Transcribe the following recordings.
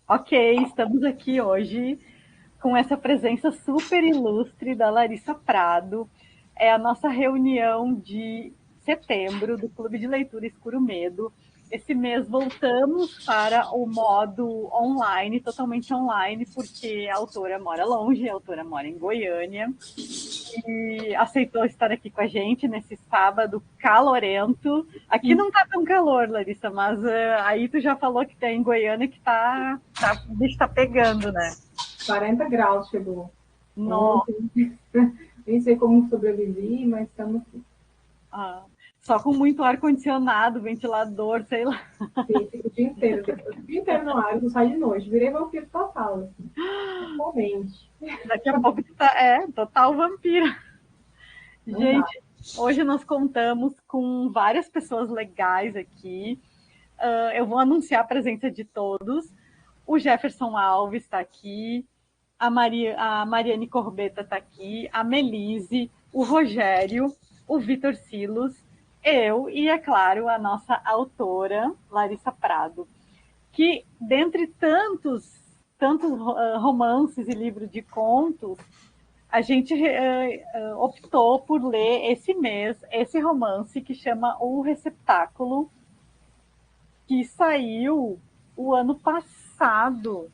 Ok, estamos aqui hoje com essa presença super ilustre da Larissa Prado. É a nossa reunião de setembro do Clube de Leitura Escuro Medo. Esse mês voltamos para o modo online, totalmente online, porque a autora mora longe, a autora mora em Goiânia e aceitou estar aqui com a gente nesse sábado calorento. Aqui não tá tão calor, Larissa, mas aí tu já falou que tem em Goiânia que o bicho tá pegando, né? 40 graus chegou No, ontem. Nem sei como sobrevivi, mas estamos aqui. ah, só com muito ar-condicionado, ventilador, sei lá. Sim, fico o dia inteiro, depois, o dia inteiro no ar, eu não saio de noite. Virei vampiro total, assim, totalmente. Daqui a pouco tu tá, total vampira. Não dá. Gente, hoje nós contamos com várias pessoas legais aqui. Eu vou anunciar a presença de todos. O Jefferson Alves está aqui, a Mariane Corbetta está aqui, a Melise, o Rogério, o Vitor Silos, eu e, é claro, a nossa autora, Larissa Prado, que, dentre tantos romances e livros de contos, a gente optou por ler esse mês esse romance que chama O Receptáculo, que saiu o ano passado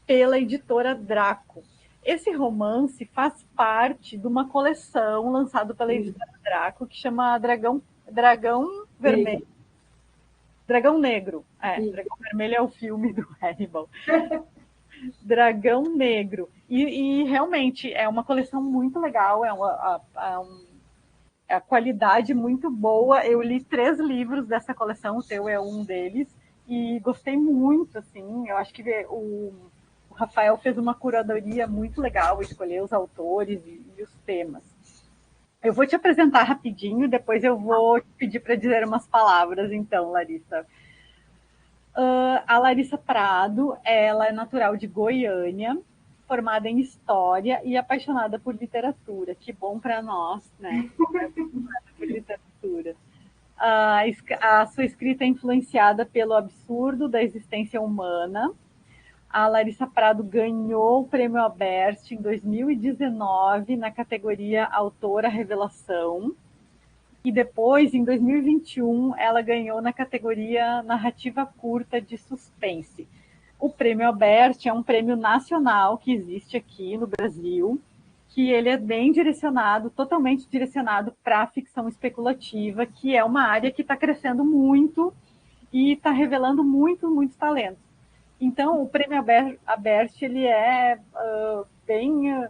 pela editora Draco. Esse romance faz parte de uma coleção lançada pela editora Draco que chama Dragão Negro. Vermelho. Dragão Negro. Isso. Dragão Vermelho é o filme do Hannibal. Dragão Negro. E realmente é uma coleção muito legal, a qualidade muito boa. Eu li 3 livros dessa coleção, o teu é um deles, e gostei muito, assim. Eu acho que o Rafael fez uma curadoria muito legal, escolher os autores e os temas. Eu vou te apresentar rapidinho, depois eu vou te pedir para dizer umas palavras, então, Larissa. A Larissa Prado, ela é natural de Goiânia, formada em História e apaixonada por literatura. Que bom para nós, né? Por literatura. A sua escrita é influenciada pelo absurdo da existência humana. A Larissa Prado ganhou o Prêmio Aberte em 2019 na categoria Autora Revelação. E depois, em 2021, ela ganhou na categoria Narrativa Curta de Suspense. O Prêmio Aberte é um prêmio nacional que existe aqui no Brasil, que ele é bem direcionado, totalmente direcionado para a ficção especulativa, que é uma área que está crescendo muito e está revelando muitos talentos. Então, o Prêmio Aberte ele é bem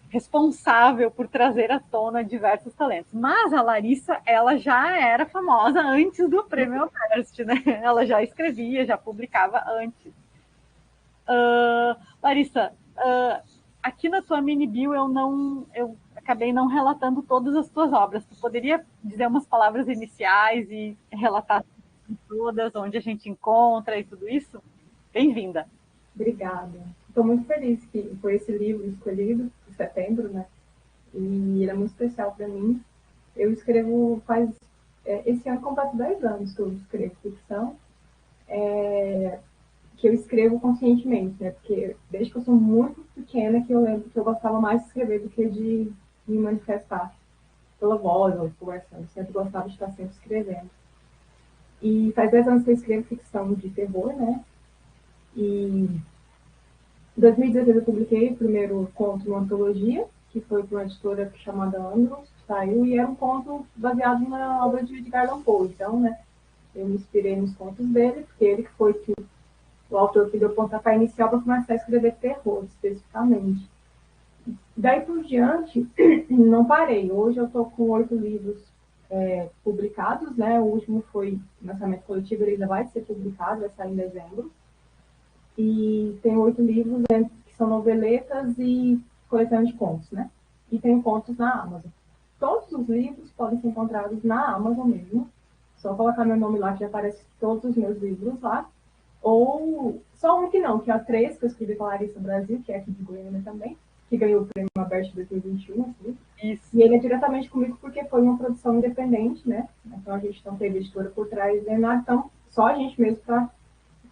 responsável por trazer à tona diversos talentos. Mas a Larissa, ela já era famosa antes do Prêmio Aberte, né? Ela já escrevia, já publicava antes. Larissa, aqui na tua mini bio eu acabei não relatando todas as tuas obras. Tu poderia dizer umas palavras iniciais e relatar todas, onde a gente encontra e tudo isso? Bem-vinda. Obrigada. Estou muito feliz que foi esse livro escolhido em setembro, né? E ele é muito especial para mim. Eu escrevo faz. Esse ano completo 10 anos que eu escrevo ficção, que eu escrevo conscientemente, né? Porque desde que eu sou muito pequena que eu lembro que eu gostava mais de escrever do que de me manifestar pela voz ou conversando. Eu sempre gostava de estar sempre escrevendo. E faz 10 anos que eu escrevo ficção de terror, né? E em 2016 eu publiquei o primeiro conto numa antologia, que foi para uma editora chamada Andros, que saiu, e era um conto baseado na obra de Edgar Allan Poe. Então, né, eu me inspirei nos contos dele, porque ele que foi o autor que deu pontapé inicial para começar a escrever terror, especificamente. Daí por diante, não parei. Hoje eu estou com 8 livros publicados, né? O último foi lançamento coletivo, ele ainda vai ser publicado, vai sair em dezembro. E tem 8 livros, né, que são noveletas e coleção de contos, né? E tem contos na Amazon. Todos os livros podem ser encontrados na Amazon mesmo. Só colocar meu nome lá que já aparece todos os meus livros lá. Ou só um que não, que é a 3, que eu escrevi com a Larissa Brasil, que é aqui de Goiânia também, que ganhou o prêmio Aberto de 2021, assim. Isso. E ele é diretamente comigo porque foi uma produção independente, né? Então a gente não teve editora por trás nem nada, então só a gente mesmo para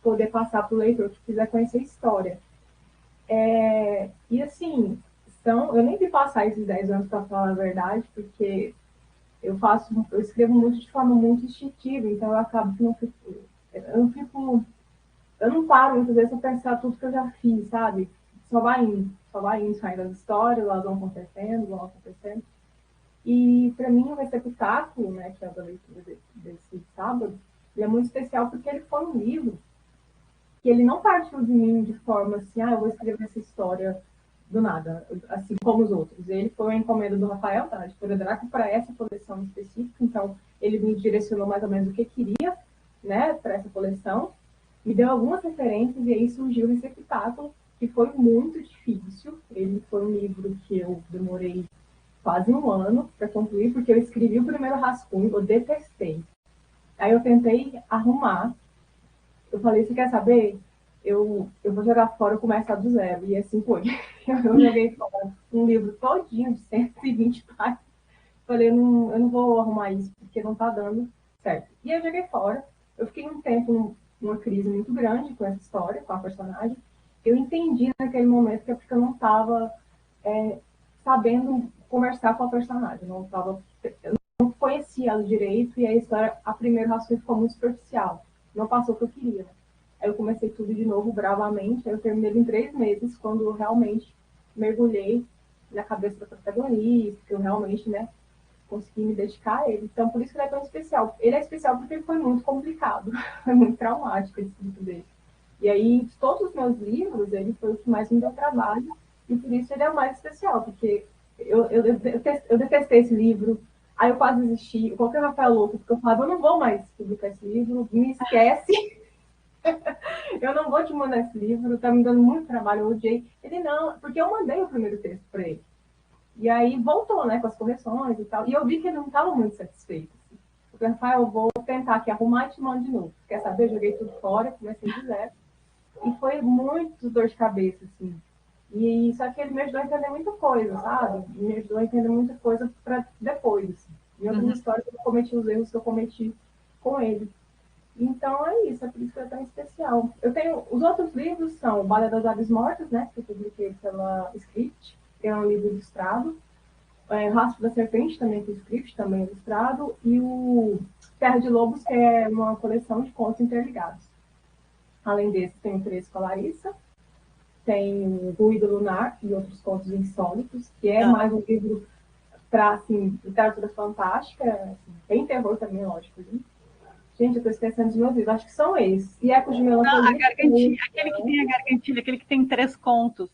poder passar para o leitor que quiser conhecer a história. E assim, eu nem vi passar esses 10 anos para falar a verdade, porque eu escrevo muito de forma muito instintiva, então eu acabo que eu não paro muitas vezes para pensar tudo que eu já fiz, sabe? Só vai indo, saindo as histórias, elas vão acontecendo. E para mim o receptáculo, né, que é a da leitura desse sábado, ele é muito especial porque ele foi um livro que ele não partiu de mim de forma assim, eu vou escrever essa história do nada, assim como os outros. Ele foi uma encomenda do Rafael, da editora Draco, para essa coleção específica, então ele me direcionou mais ou menos o que queria, né, para essa coleção, me deu algumas referências e aí surgiu esse receptáculo, que foi muito difícil. Ele foi um livro que eu demorei quase um ano para concluir, porque eu escrevi o primeiro rascunho, eu detestei. Aí eu tentei arrumar, eu falei, você quer saber? Eu vou jogar fora, eu começo do zero. E assim foi. Eu joguei fora um livro todinho de 120 páginas. Falei, eu não vou arrumar isso, porque não tá dando certo. E eu joguei fora. Eu fiquei um tempo numa crise muito grande com essa história, com a personagem. Eu entendi naquele momento que é porque eu não estava sabendo conversar com a personagem. Eu não conhecia ela direito e a história, a primeira rascunho ficou muito superficial. Não passou o que eu queria. Aí eu comecei tudo de novo bravamente. Aí eu terminei em 3 meses, quando eu realmente mergulhei na cabeça da protagonista, que eu realmente, né, consegui me dedicar a ele. Então, por isso que ele é tão especial. Ele é especial porque ele foi muito complicado, foi muito traumático esse livro dele. E aí, de todos os meus livros, ele foi o que mais me deu trabalho, e por isso ele é o mais especial, porque eu detestei esse livro, aí eu quase desisti, eu coloquei o Rafael louco, porque eu falava, eu não vou mais publicar esse livro, me esquece, eu não vou te mandar esse livro, tá me dando muito trabalho, eu odiei. Ele não, porque eu mandei o primeiro texto para ele. E aí voltou, né, com as correções e tal. E eu vi que ele não estava muito satisfeito. Assim. Eu falei, Rafael, eu vou tentar aqui arrumar e te mando de novo. Quer saber? Eu joguei tudo fora, comecei de zero. E foi muito dor de cabeça, assim. E só que ele me ajudou a entender muita coisa, sabe? Me ajudou a entender muita coisa para depois. Assim. Em outras histórias eu cometi os erros que eu cometi com ele. Então é isso, é por isso que é tão especial. Eu tenho, os outros livros são o Balé das Aves Mortas, né? Que eu publiquei pela Script, que é um livro ilustrado. O Rastro da Serpente, também com script, também ilustrado, e o Terra de Lobos, que é uma coleção de contos interligados. Além desse, tem o Três com a Larissa, tem o Ruído Lunar e outros contos insólitos, que é mais um livro para, assim, literatura fantástica, assim, tem terror também, lógico. Né? Gente, eu estou esquecendo dos meus livros, acho que são esses. E Ecos de Melancolia. A gargantilha, aquele que tem a gargantilha, aquele que tem 3 contos.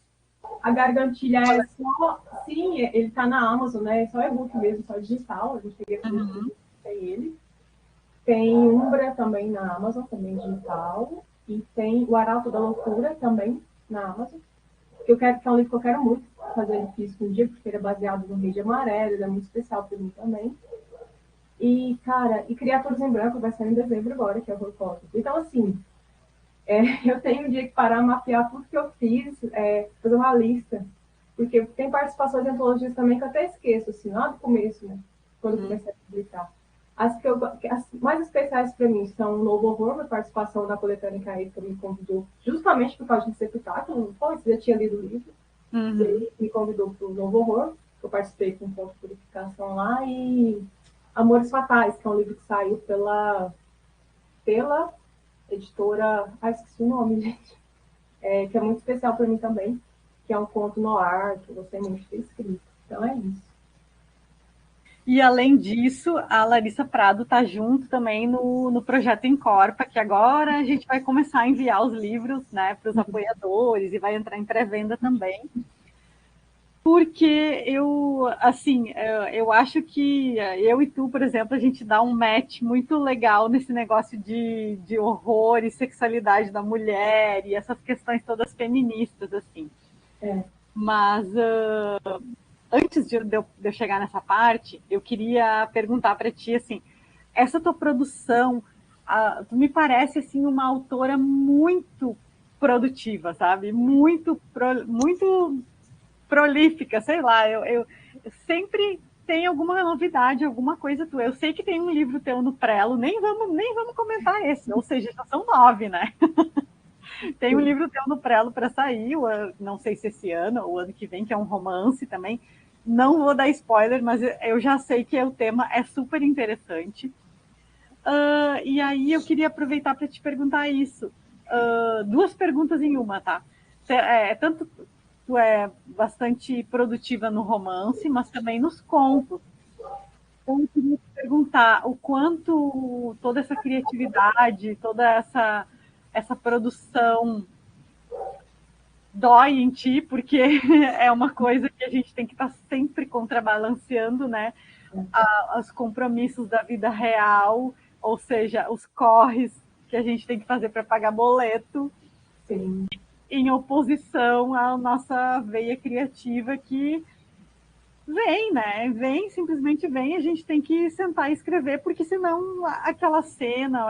A Gargantilha é só. Sim, ele está na Amazon, né? Só e-book mesmo, só digital. A gente tem ele. Tem Umbra também na Amazon, também digital. E tem o Arauto da Loucura também na Amazon. Que é um livro que eu quero muito fazer ele físico um dia, porque ele é baseado no Rei de Amarelo, ele é muito especial para mim também. E, cara, e Criaturas em Branco vai sair em dezembro agora, que é o Horror Potter. Então, assim, eu tenho um dia que parar, mapear tudo que eu fiz, fazer uma lista. Porque tem participações de antologias também que eu até esqueço, assim, lá do começo, né? Quando eu comecei a publicar. As mais especiais para mim são o Novo Horror, a participação da coletânea Caís, que me convidou, justamente por causa de Sepultáculo, você já tinha lido o livro. Ele me convidou para o Novo Horror, que eu participei com um ponto de purificação lá, e Amores Fatais, que é um livro que saiu pela editora, esqueci o nome, gente, que é muito especial para mim também, que é um conto no ar, que eu gostei muito de ter escrito. Então é isso. E além disso, a Larissa Prado está junto também no projeto Encorpa, que agora a gente vai começar a enviar os livros, né, para os apoiadores e vai entrar em pré-venda também. Porque eu acho que eu e tu, por exemplo, a gente dá um match muito legal nesse negócio de horror e sexualidade da mulher e essas questões todas feministas, assim. Mas antes de eu chegar nessa parte, eu queria perguntar para ti, assim, essa tua produção, tu me parece, assim, uma autora muito produtiva, sabe? Muito prolífica, sei lá, eu sempre tem alguma novidade, alguma coisa tua. Eu sei que tem um livro teu no Prelo, nem vamos comentar esse, ou seja, já são 9, né? Tem um livro teu no prelo para sair, não sei se esse ano ou ano que vem, que é um romance também. Não vou dar spoiler, mas eu já sei que o tema é super interessante. E aí eu queria aproveitar para te perguntar isso. Duas perguntas em uma, tá? Tanto tu é bastante produtiva no romance, mas também nos contos. Então, eu queria te perguntar o quanto toda essa criatividade, toda essa produção dói em ti, porque é uma coisa que a gente tem que estar sempre contrabalanceando, né? Os compromissos da vida real, ou seja, os corres que a gente tem que fazer para pagar boleto, Sim. em oposição à nossa veia criativa que vem, né? Vem, simplesmente vem, a gente tem que sentar e escrever, porque senão aquela cena,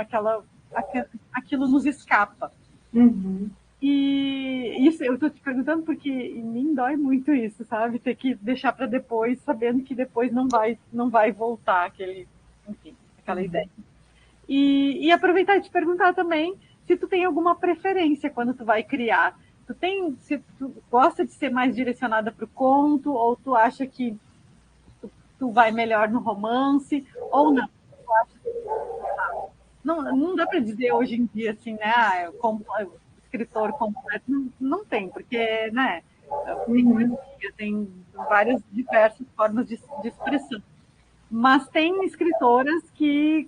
aquilo nos escapa. Uhum. E isso eu tô te perguntando porque em mim dói muito isso, sabe? Ter que deixar para depois, sabendo que depois não vai voltar enfim, aquela Uhum. ideia. E aproveitar e te perguntar também se tu tem alguma preferência quando tu vai criar. Se tu gosta de ser mais direcionada para o conto, ou tu acha que tu vai melhor no romance, ou não? Não dá para dizer hoje em dia assim, né? Escritor completo não tem, porque, né? Uhum. Tem várias diversas formas de expressão. Mas tem escritoras que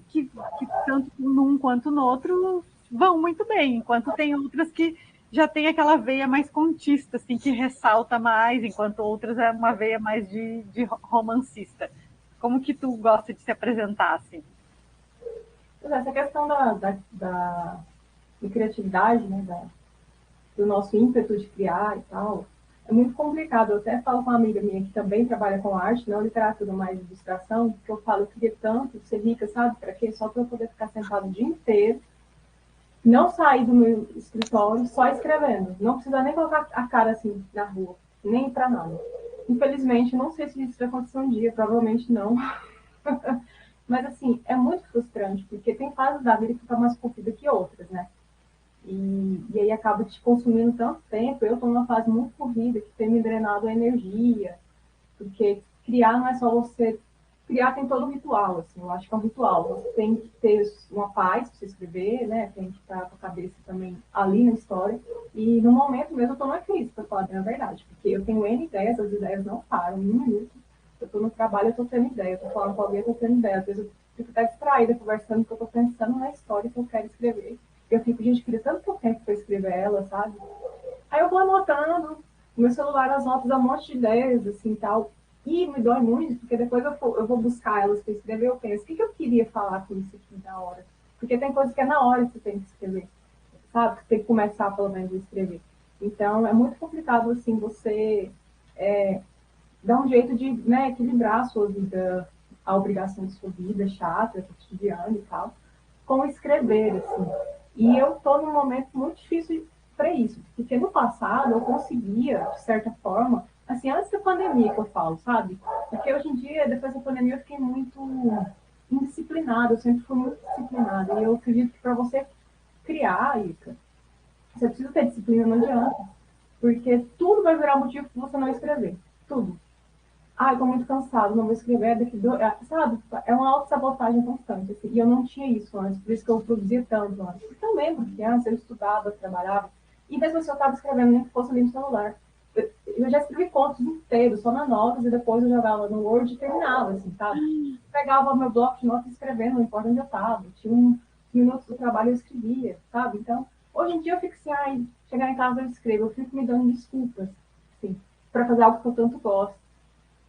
tanto num quanto no outro vão muito bem, enquanto tem outras que já tem aquela veia mais contista, assim, que ressalta mais, enquanto outras é uma veia mais de romancista. Como que tu gosta de se apresentar, assim? Essa questão de criatividade, né, do nosso ímpeto de criar e tal, é muito complicado. Eu até falo com uma amiga minha que também trabalha com arte, não literatura, mas ilustração, que eu falo, eu queria tanto ser rica, sabe? Para quê? Só para eu poder ficar sentado o dia inteiro, não sair do meu escritório só escrevendo. Não precisar nem colocar a cara assim na rua, nem para nada. Infelizmente, não sei se isso vai acontecer um dia, provavelmente não. Mas assim, é muito frustrante, porque tem fases da vida que fica mais corrida que outras, né? E aí acaba te consumindo tanto tempo. Eu estou numa fase muito corrida que tem me drenado a energia, porque criar não é só você. Criar tem todo um ritual, assim, eu acho que é um ritual. Você tem que ter uma paz para você escrever, né? Tem que estar com a cabeça também ali na história. E no momento mesmo eu estou na crise, para falar a verdade, porque eu tenho N ideias, as ideias não param, em um minuto. Eu estou no trabalho, eu estou tendo ideia, eu estou falando com alguém, eu estou tendo ideia. Às vezes eu fico até distraída conversando, porque eu estou pensando na história que eu quero escrever. Eu fico, gente, queria tanto tempo para escrever ela, sabe? Aí eu vou anotando, no meu celular as notas dá um monte de ideias, assim, tal. E me dói muito, porque depois eu vou buscar elas para escrever, eu penso, o que eu queria falar com isso aqui na hora? Porque tem coisas que é na hora que você tem que escrever, sabe? Você tem que começar, pelo menos, a escrever. Então, é muito complicado, assim, você dar um jeito de, né, equilibrar a sua vida, a obrigação de sua vida chata, cotidiana e tal, com escrever, assim. E eu estou num momento muito difícil para isso, porque no passado eu conseguia, de certa forma, assim, antes da pandemia que eu falo, sabe? Porque hoje em dia, depois da pandemia, eu fiquei muito indisciplinada, eu sempre fui muito disciplinada. E eu acredito que para você criar, Ica, você precisa ter disciplina, não adianta. Porque tudo vai virar motivo para você não escrever. Tudo. Ah, eu tô muito cansado, não vou escrever daqui do... Sabe? É uma autossabotagem constante. Assim, e eu não tinha isso antes, por isso que eu produzia tanto antes. Porque eu lembro que antes eu estudava, trabalhava, e mesmo assim eu estava escrevendo, nem que fosse ali no celular. Eu já escrevi contos inteiros, só na notas, e depois eu jogava no Word e terminava, assim, sabe? Pegava meu bloco de notas e escrevendo, não importa onde eu estava. Tinha um minutos do trabalho eu escrevia, sabe? Então, hoje em dia eu fico assim, ai, chegar em casa eu escrevo, eu fico me dando desculpas, assim, para fazer algo que eu tanto gosto.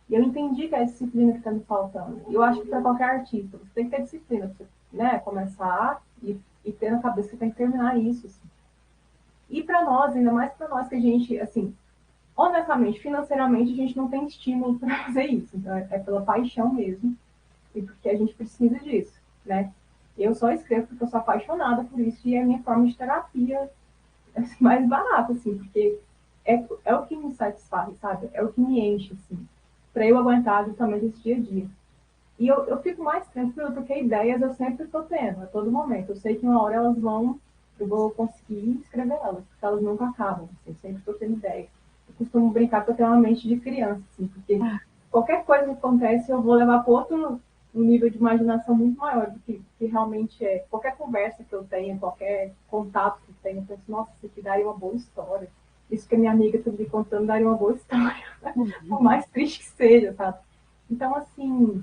E eu entendi que é a disciplina que está me faltando. E eu acho que para qualquer artista, você tem que ter disciplina para, né, começar e ter na cabeça que você tem que terminar isso. Assim. E para nós, ainda mais para nós que a gente, assim, honestamente, financeiramente, a gente não tem estímulo para fazer isso. Então, é pela paixão mesmo e porque a gente precisa disso, né? Eu só escrevo porque eu sou apaixonada por isso e é a minha forma de terapia mais barata, assim, porque é o que me satisfaz, sabe? É o que me enche, assim, para eu aguentar justamente esse dia a dia. E eu fico mais tranquila porque ideias eu sempre estou tendo, a todo momento. Eu sei que uma hora elas vão eu vou conseguir escrever elas, porque elas nunca acabam, assim, sempre estou tendo ideia. Eu costumo brincar que eu tenho uma mente de criança, assim, porque qualquer coisa que acontece eu vou levar para outro um nível de imaginação muito maior do que realmente é. Qualquer conversa que eu tenha, qualquer contato que eu tenha, eu penso, nossa, isso aqui daria uma boa história. Isso que a minha amiga está me contando daria uma boa história, por mais triste que seja, sabe? Então, assim,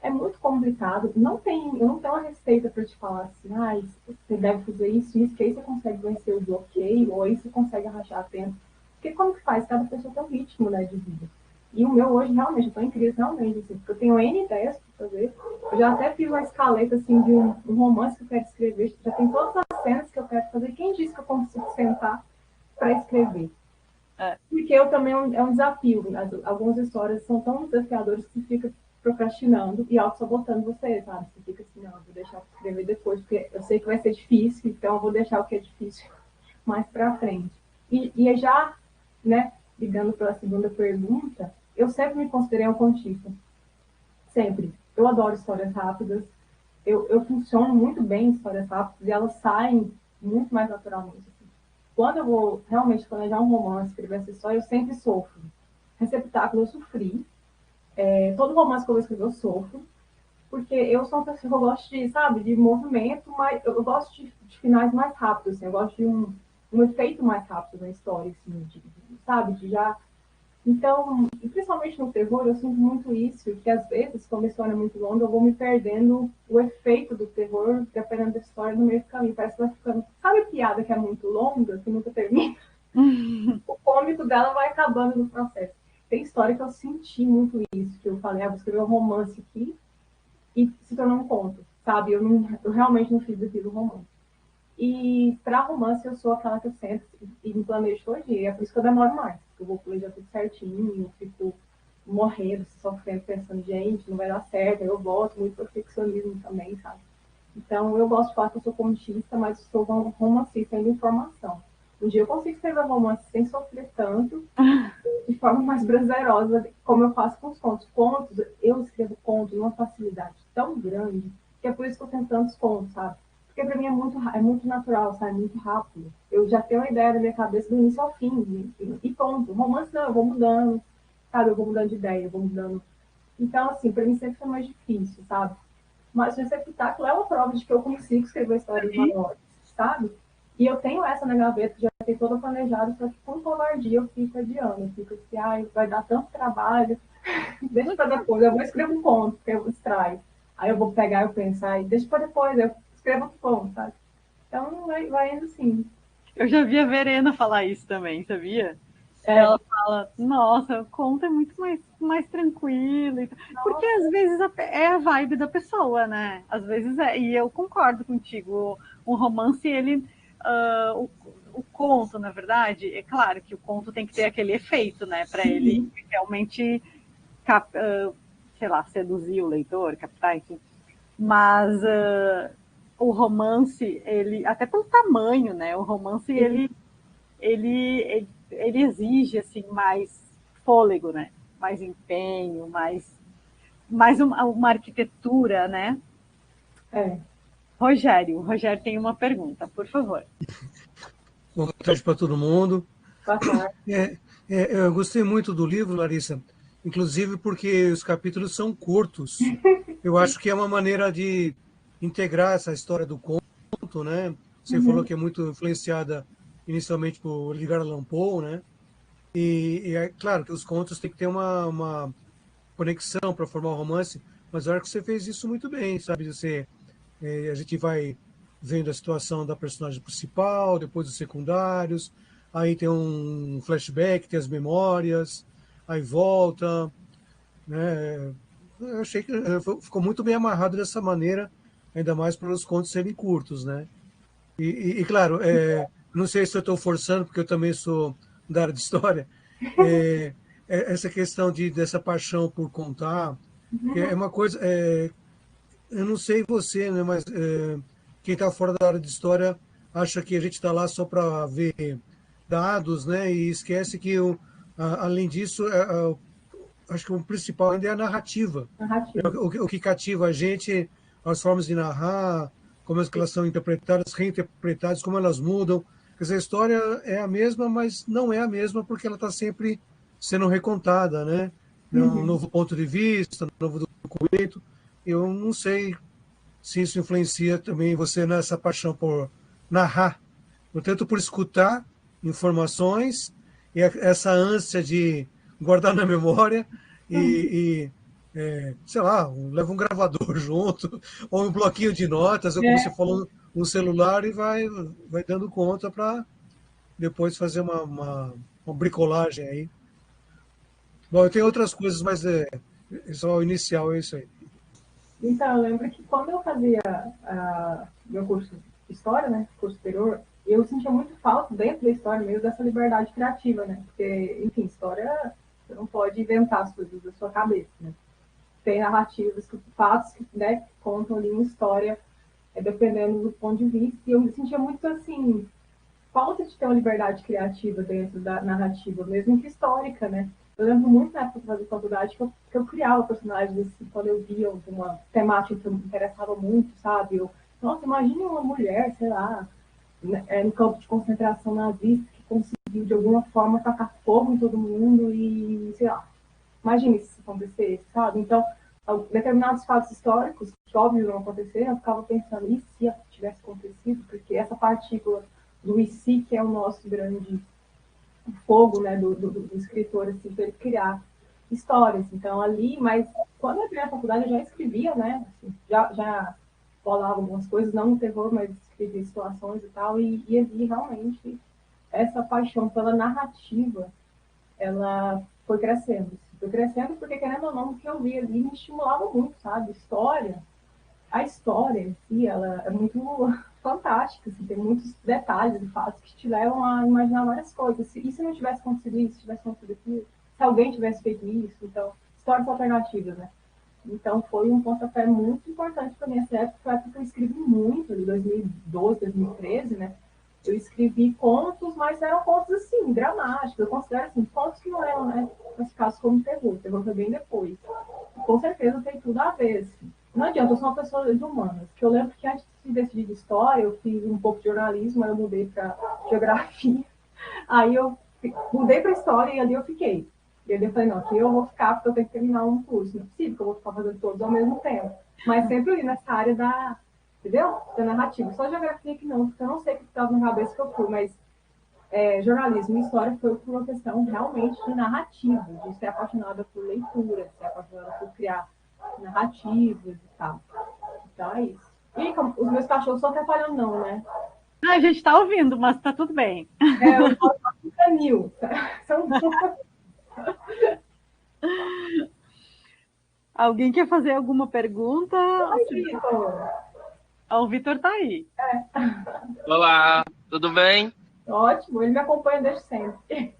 é muito complicado. Eu não tenho uma receita para te falar assim, ah, você deve fazer isso, que aí você consegue vencer o bloqueio, ou aí você consegue arranjar tempo. Porque como que faz? Cada pessoa tem um ritmo, né, de vida. E o meu hoje, realmente, eu estou em crise, realmente, assim, porque eu tenho N ideias para fazer. Eu já até fiz uma escaleta, assim, de um romance que eu quero escrever. Já tem todas as cenas que eu quero fazer. Quem disse que eu consigo sentar para escrever? É. Porque eu também é um desafio. Algumas histórias são tão desafiadoras que você fica procrastinando e auto-sabotando você, sabe? Você fica assim, não, eu vou deixar para escrever depois, porque eu sei que vai ser difícil, então eu vou deixar o que é difícil mais para frente. E já, né, ligando para a segunda pergunta, eu sempre me considerei um contista. Sempre. Eu adoro histórias rápidas. Eu funciono muito bem em histórias rápidas e elas saem muito mais naturalmente. Assim. Quando eu vou realmente planejar um romance, escrever essa história, eu sempre sofro. Receptáculo eu sofri. Todo romance que eu vou escrever eu sofro. Porque eu sou uma pessoa que eu gosto de, sabe, de movimento, mas eu gosto de finais mais rápidos, assim, eu gosto de um efeito mais rápido na história, assim, sabe, de já então, e principalmente no terror, eu sinto muito isso, que às vezes, quando a história é muito longa, eu vou me perdendo o efeito do terror, dependendo da história, no meio do caminho. Parece que vai ficando. Sabe a piada que é muito longa, que nunca termina? O cômico dela vai acabando no processo. Tem história que eu senti muito isso, que eu falei, vou escrever um romance aqui, e se tornou um conto, sabe? Eu realmente não fiz daquilo romance. E para romance eu sou aquela que eu sento e me planejo todo dia. É por isso que eu demoro mais. Eu vou planejar tudo certinho, eu fico morrendo, sofrendo, pensando, gente, não vai dar certo. Aí eu volto, muito perfeccionismo também, sabe? Então eu gosto de falar que eu sou contista, mas eu sou romancista de informação. Um dia eu consigo escrever um romance sem sofrer tanto, de forma mais prazerosa, como eu faço com os contos. Contos, eu escrevo contos numa facilidade tão grande, que é por isso que eu tenho tantos contos, sabe? Porque para mim é muito natural, sabe? Muito rápido. Eu já tenho uma ideia na minha cabeça do início ao fim, e ponto. Romance não, eu vou mudando, sabe? Eu vou mudando de ideia, eu vou mudando. Então, assim, para mim sempre foi mais difícil, sabe? Mas o receptáculo é uma prova de que eu consigo escrever histórias maiores, sabe? E eu tenho essa na gaveta, já tem toda planejada, só que com covardia eu fico adiando. Eu fico assim, ai, vai dar tanto trabalho, deixa para depois, eu vou escrever um conto, porque eu distraio. Aí eu vou pegar e pensar, deixa para depois, eu escrevo outro conto, sabe? Então vai indo assim. Eu já vi a Verena falar isso também, sabia? É, Ela fala, nossa, o conto é muito mais tranquilo. Porque às vezes é a vibe da pessoa, né? Às vezes é. E eu concordo contigo. Um romance, ele. O conto, na verdade, é claro que o conto tem que ter aquele efeito, né? Para ele sim, realmente, sei lá, seduzir o leitor, captar, enfim. Mas o romance, ele, até pelo tamanho, né? O romance, sim. ele exige assim mais fôlego, né? Mais empenho, mais uma arquitetura, né? É. O Rogério tem uma pergunta, por favor. Boa tarde para todo mundo. Boa tarde. É, eu gostei muito do livro, Larissa, inclusive porque os capítulos são curtos. Eu acho que é uma maneira de integrar essa história do conto, né? Você falou Uhum. que é muito influenciada inicialmente por Edgar Allan Poe, né? E é claro que os contos têm que ter uma conexão para formar um romance, mas eu acho que você fez isso muito bem, sabe? A gente vai vendo a situação da personagem principal, depois os secundários, aí tem um flashback, tem as memórias, aí volta, né? Eu achei que ficou muito bem amarrado dessa maneira, ainda mais para os contos serem curtos, né? Claro, não sei se eu estou forçando, porque eu também sou da área de história, é, essa questão dessa paixão por contar, que é uma coisa, eu não sei você, né, mas quem está fora da área de história acha que a gente está lá só para ver dados, né, e esquece que, além disso, acho que o principal ainda é a narrativa. Né, Narrativa. o que cativa a gente, as formas de narrar, como é que elas são interpretadas, reinterpretadas, como elas mudam. Quer dizer, a história é a mesma, mas não é a mesma porque ela está sempre sendo recontada, né? Um novo ponto de vista, um novo documento. Eu não sei se isso influencia também você nessa paixão por narrar, portanto, por escutar informações e essa ânsia de guardar na memória sei lá, leva um gravador junto, ou um bloquinho de notas, ou como você falou, um celular e vai dando conta para depois fazer uma bricolagem aí. Bom, eu tenho outras coisas, mas só o inicial é isso aí. Então, eu lembro que quando eu fazia meu curso de História, né, curso superior, eu sentia muito falta, dentro da história mesmo, dessa liberdade criativa, né? Porque, enfim, história, você não pode inventar as coisas da sua cabeça, né? Tem narrativas, fatos que, né, contam ali uma história, dependendo do ponto de vista, e eu me sentia muito, assim, falta de ter uma liberdade criativa dentro da narrativa, mesmo que histórica, né? Eu lembro muito na época de fazer faculdade que eu criava personagens assim, quando eu via uma temática que me interessava muito, sabe? Nossa, imagine uma mulher, sei lá, no campo de concentração nazista que conseguiu de alguma forma tacar fogo em todo mundo e, sei lá, imagine se isso acontecesse, sabe? Então, determinados fatos históricos, que óbvio não aconteceram, eu ficava pensando, e se tivesse acontecido? Porque essa partícula do e se, que é o nosso grande fogo, né, do escritor, assim, para ele criar histórias. Então, ali, mas quando eu entrei na faculdade, eu já escrevia, né, assim, já falava algumas coisas, não no terror, mas escrevia situações e tal, e ali, realmente, essa paixão pela narrativa, ela foi crescendo. Foi crescendo porque, querendo ou não, o que eu vi ali me estimulava muito, sabe? A história em si, ela é muito fantástica, assim, tem muitos detalhes e fatos que te levam a imaginar várias coisas. E se não tivesse acontecido isso, se tivesse acontecido aquilo, se alguém tivesse feito isso, então, histórias alternativas, né? Então, foi um pontapé muito importante para mim. Essa época foi a época que eu escrevi muito, de 2012, 2013, né? Eu escrevi contos, mas eram contos, assim, dramáticos. Eu considero, assim, contos que não eram, né, classificados como terror. O terror foi bem depois. Com certeza tem tudo a ver, assim. Não adianta, eu sou uma pessoa de humanas. Que eu lembro que antes de decidir de história, eu fiz um pouco de jornalismo, aí eu mudei para geografia. Aí eu mudei para história e ali eu fiquei. E ali eu falei, não, aqui eu vou ficar porque eu tenho que terminar um curso. Não é possível que eu vou ficar fazendo todos ao mesmo tempo. Mas sempre ali nessa área entendeu? Da narrativa. Só geografia que não, porque eu não sei o que estava na cabeça que eu fui, mas jornalismo e história foi por uma questão realmente de narrativa, de ser apaixonada por leitura, de ser apaixonada por criar narrativas e tal. Então é isso. E como os meus cachorros estão atrapalhando, não, né? A gente está ouvindo, mas tá tudo bem. Eu falo canil. São Alguém quer fazer alguma pergunta? O Vitor tá aí. Olá, tudo bem? Ótimo, ele me acompanha desde sempre.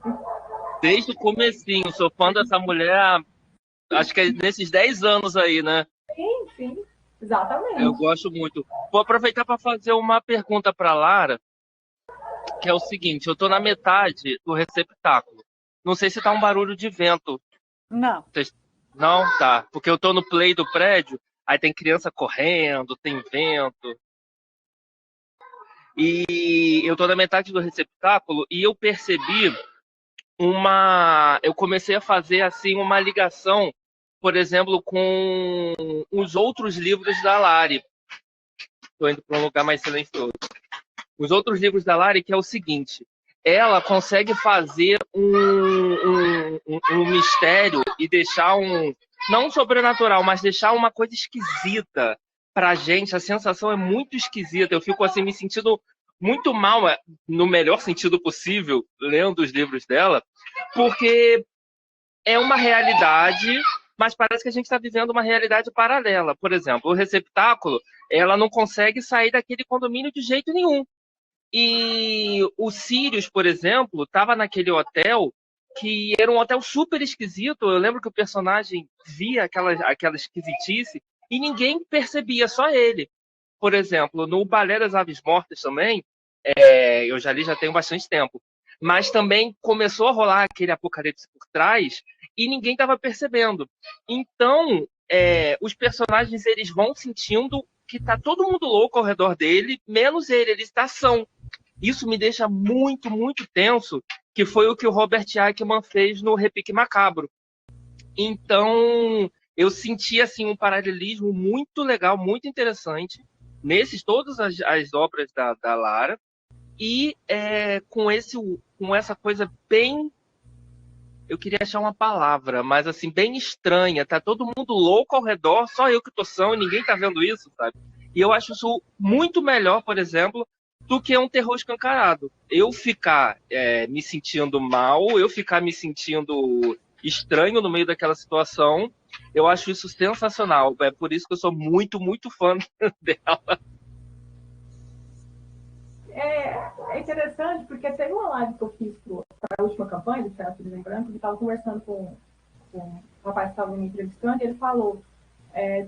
Desde o comecinho, sou fã dessa mulher, acho que é nesses 10 anos aí, né? Sim, exatamente. Eu gosto muito. Vou aproveitar para fazer uma pergunta para Lara, que é o seguinte, eu estou na metade do receptáculo. Não sei se tá um barulho de vento. Não. Não? Tá. Porque eu estou no play do prédio, aí tem criança correndo, tem vento. E eu estou na metade do receptáculo e eu percebi eu comecei a fazer assim uma ligação, por exemplo, com os outros livros da Lari. Estou indo para um lugar mais silencioso. Os outros livros da Lari, que é o seguinte: ela consegue fazer um mistério e deixar não sobrenatural, mas deixar uma coisa esquisita pra gente. A sensação é muito esquisita. Eu fico assim me sentindo muito mal, no melhor sentido possível, lendo os livros dela, porque é uma realidade, mas parece que a gente está vivendo uma realidade paralela. Por exemplo, o receptáculo, ela não consegue sair daquele condomínio de jeito nenhum. E o Sirius, por exemplo, estava naquele hotel que era um hotel super esquisito. Eu lembro que o personagem via aquela esquisitice e ninguém percebia, só ele. Por exemplo, no Balé das Aves Mortas também, eu já li já tem bastante tempo, mas também começou a rolar aquele apocalipse por trás e ninguém estava percebendo. Então, os personagens eles vão sentindo que tá todo mundo louco ao redor dele, menos ele está são. Isso me deixa muito, muito tenso, que foi o que o Robert Aickman fez no Repique Macabro. Então, eu senti assim um paralelismo muito legal, muito interessante, nesses todas as obras da Lara, e com essa coisa bem, eu queria achar uma palavra, mas assim, bem estranha, tá todo mundo louco ao redor, só eu que tô são e ninguém tá vendo isso, sabe? E eu acho isso muito melhor, por exemplo, do que um terror escancarado. Eu ficar me sentindo mal, eu ficar me sentindo estranho no meio daquela situação, eu acho isso sensacional. É por isso que eu sou muito, muito fã dela. É interessante, porque teve uma live que eu fiz para a última campanha do Teatro em Branco, eu estava conversando com o rapaz que estava me entrevistando, e ele falou,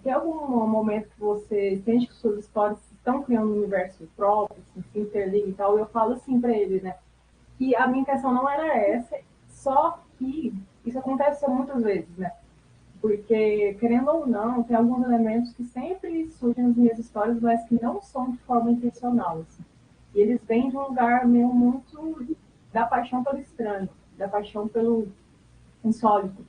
tem algum momento que você sente que suas histórias estão criando um universo próprio, assim, se interligam e tal? E eu falo assim para ele, né, que a minha intenção não era essa, só que isso acontece muitas vezes, né? Porque, querendo ou não, tem alguns elementos que sempre surgem nas minhas histórias, mas que não são de forma intencional, assim. E eles vêm de um lugar meio muito da paixão pelo estranho, da paixão pelo insólito.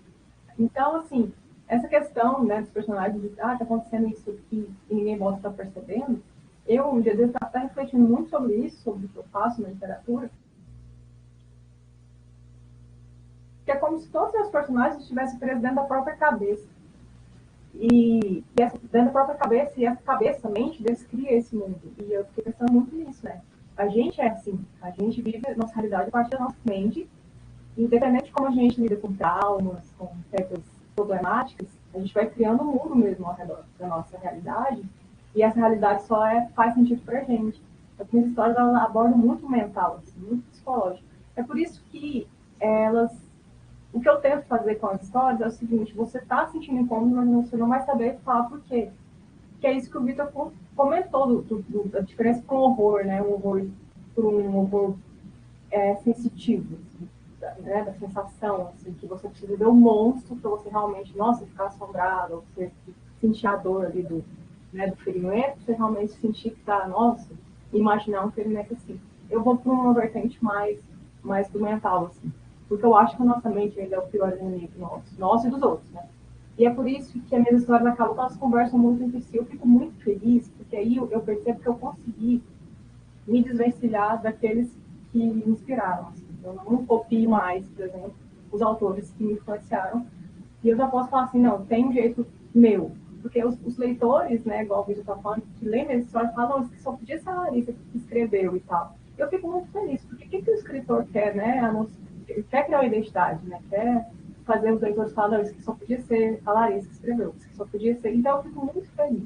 Então, assim, essa questão, né, dos personagens, de, tá acontecendo isso aqui e ninguém mostra está percebendo, eu, um dia desses, estava refletindo muito sobre isso, sobre o que eu faço na literatura, que é como se todos os personagens estivessem presos dentro da própria cabeça. E dentro da própria cabeça, e essa cabeça, a mente deles cria esse mundo. E eu fiquei pensando muito nisso, né? A gente é assim, a gente vive a nossa realidade a partir da nossa mente, independente de como a gente lida com traumas, com certas problemáticas, a gente vai criando um mundo mesmo ao redor da nossa realidade, e essa realidade só faz sentido pra gente. As minhas histórias elas abordam muito mental, assim, muito psicológico. É por isso que o que eu tento fazer com as histórias é o seguinte, você está sentindo incômodo, mas você não vai saber falar por quê. Que é isso que o Vitor comentou, da diferença com o horror, né? Um horror por um horror sensitivo, assim, né? Da sensação, assim, que você precisa ver o monstro para você realmente, nossa, ficar assombrado, ou você sentir a dor ali do ferimento, você realmente sentir que está, nossa, imaginar um ferimento assim. Eu vou para uma vertente mais do mental, assim. Porque eu acho que a nossa mente ainda é o pior inimigo nosso e dos outros, né? E é por isso que as minhas histórias acabam que elas conversam muito entre si. Eu fico muito feliz, porque aí eu percebo que eu consegui me desvencilhar daqueles que me inspiraram. Assim. Eu não copio mais, por exemplo, os autores que me influenciaram. E eu já posso falar assim, não, tem um jeito meu. Porque os leitores, né, igual o Vitor está falando, que leem minhas histórias, falam que só podia ser a Larissa que escreveu e tal. Eu fico muito feliz, porque o que o escritor quer, né? Ele quer criar uma identidade, né? Quer fazer os leitores falarem isso que só podia ser a Larissa que escreveu, isso que só podia ser. Então eu fico muito feliz.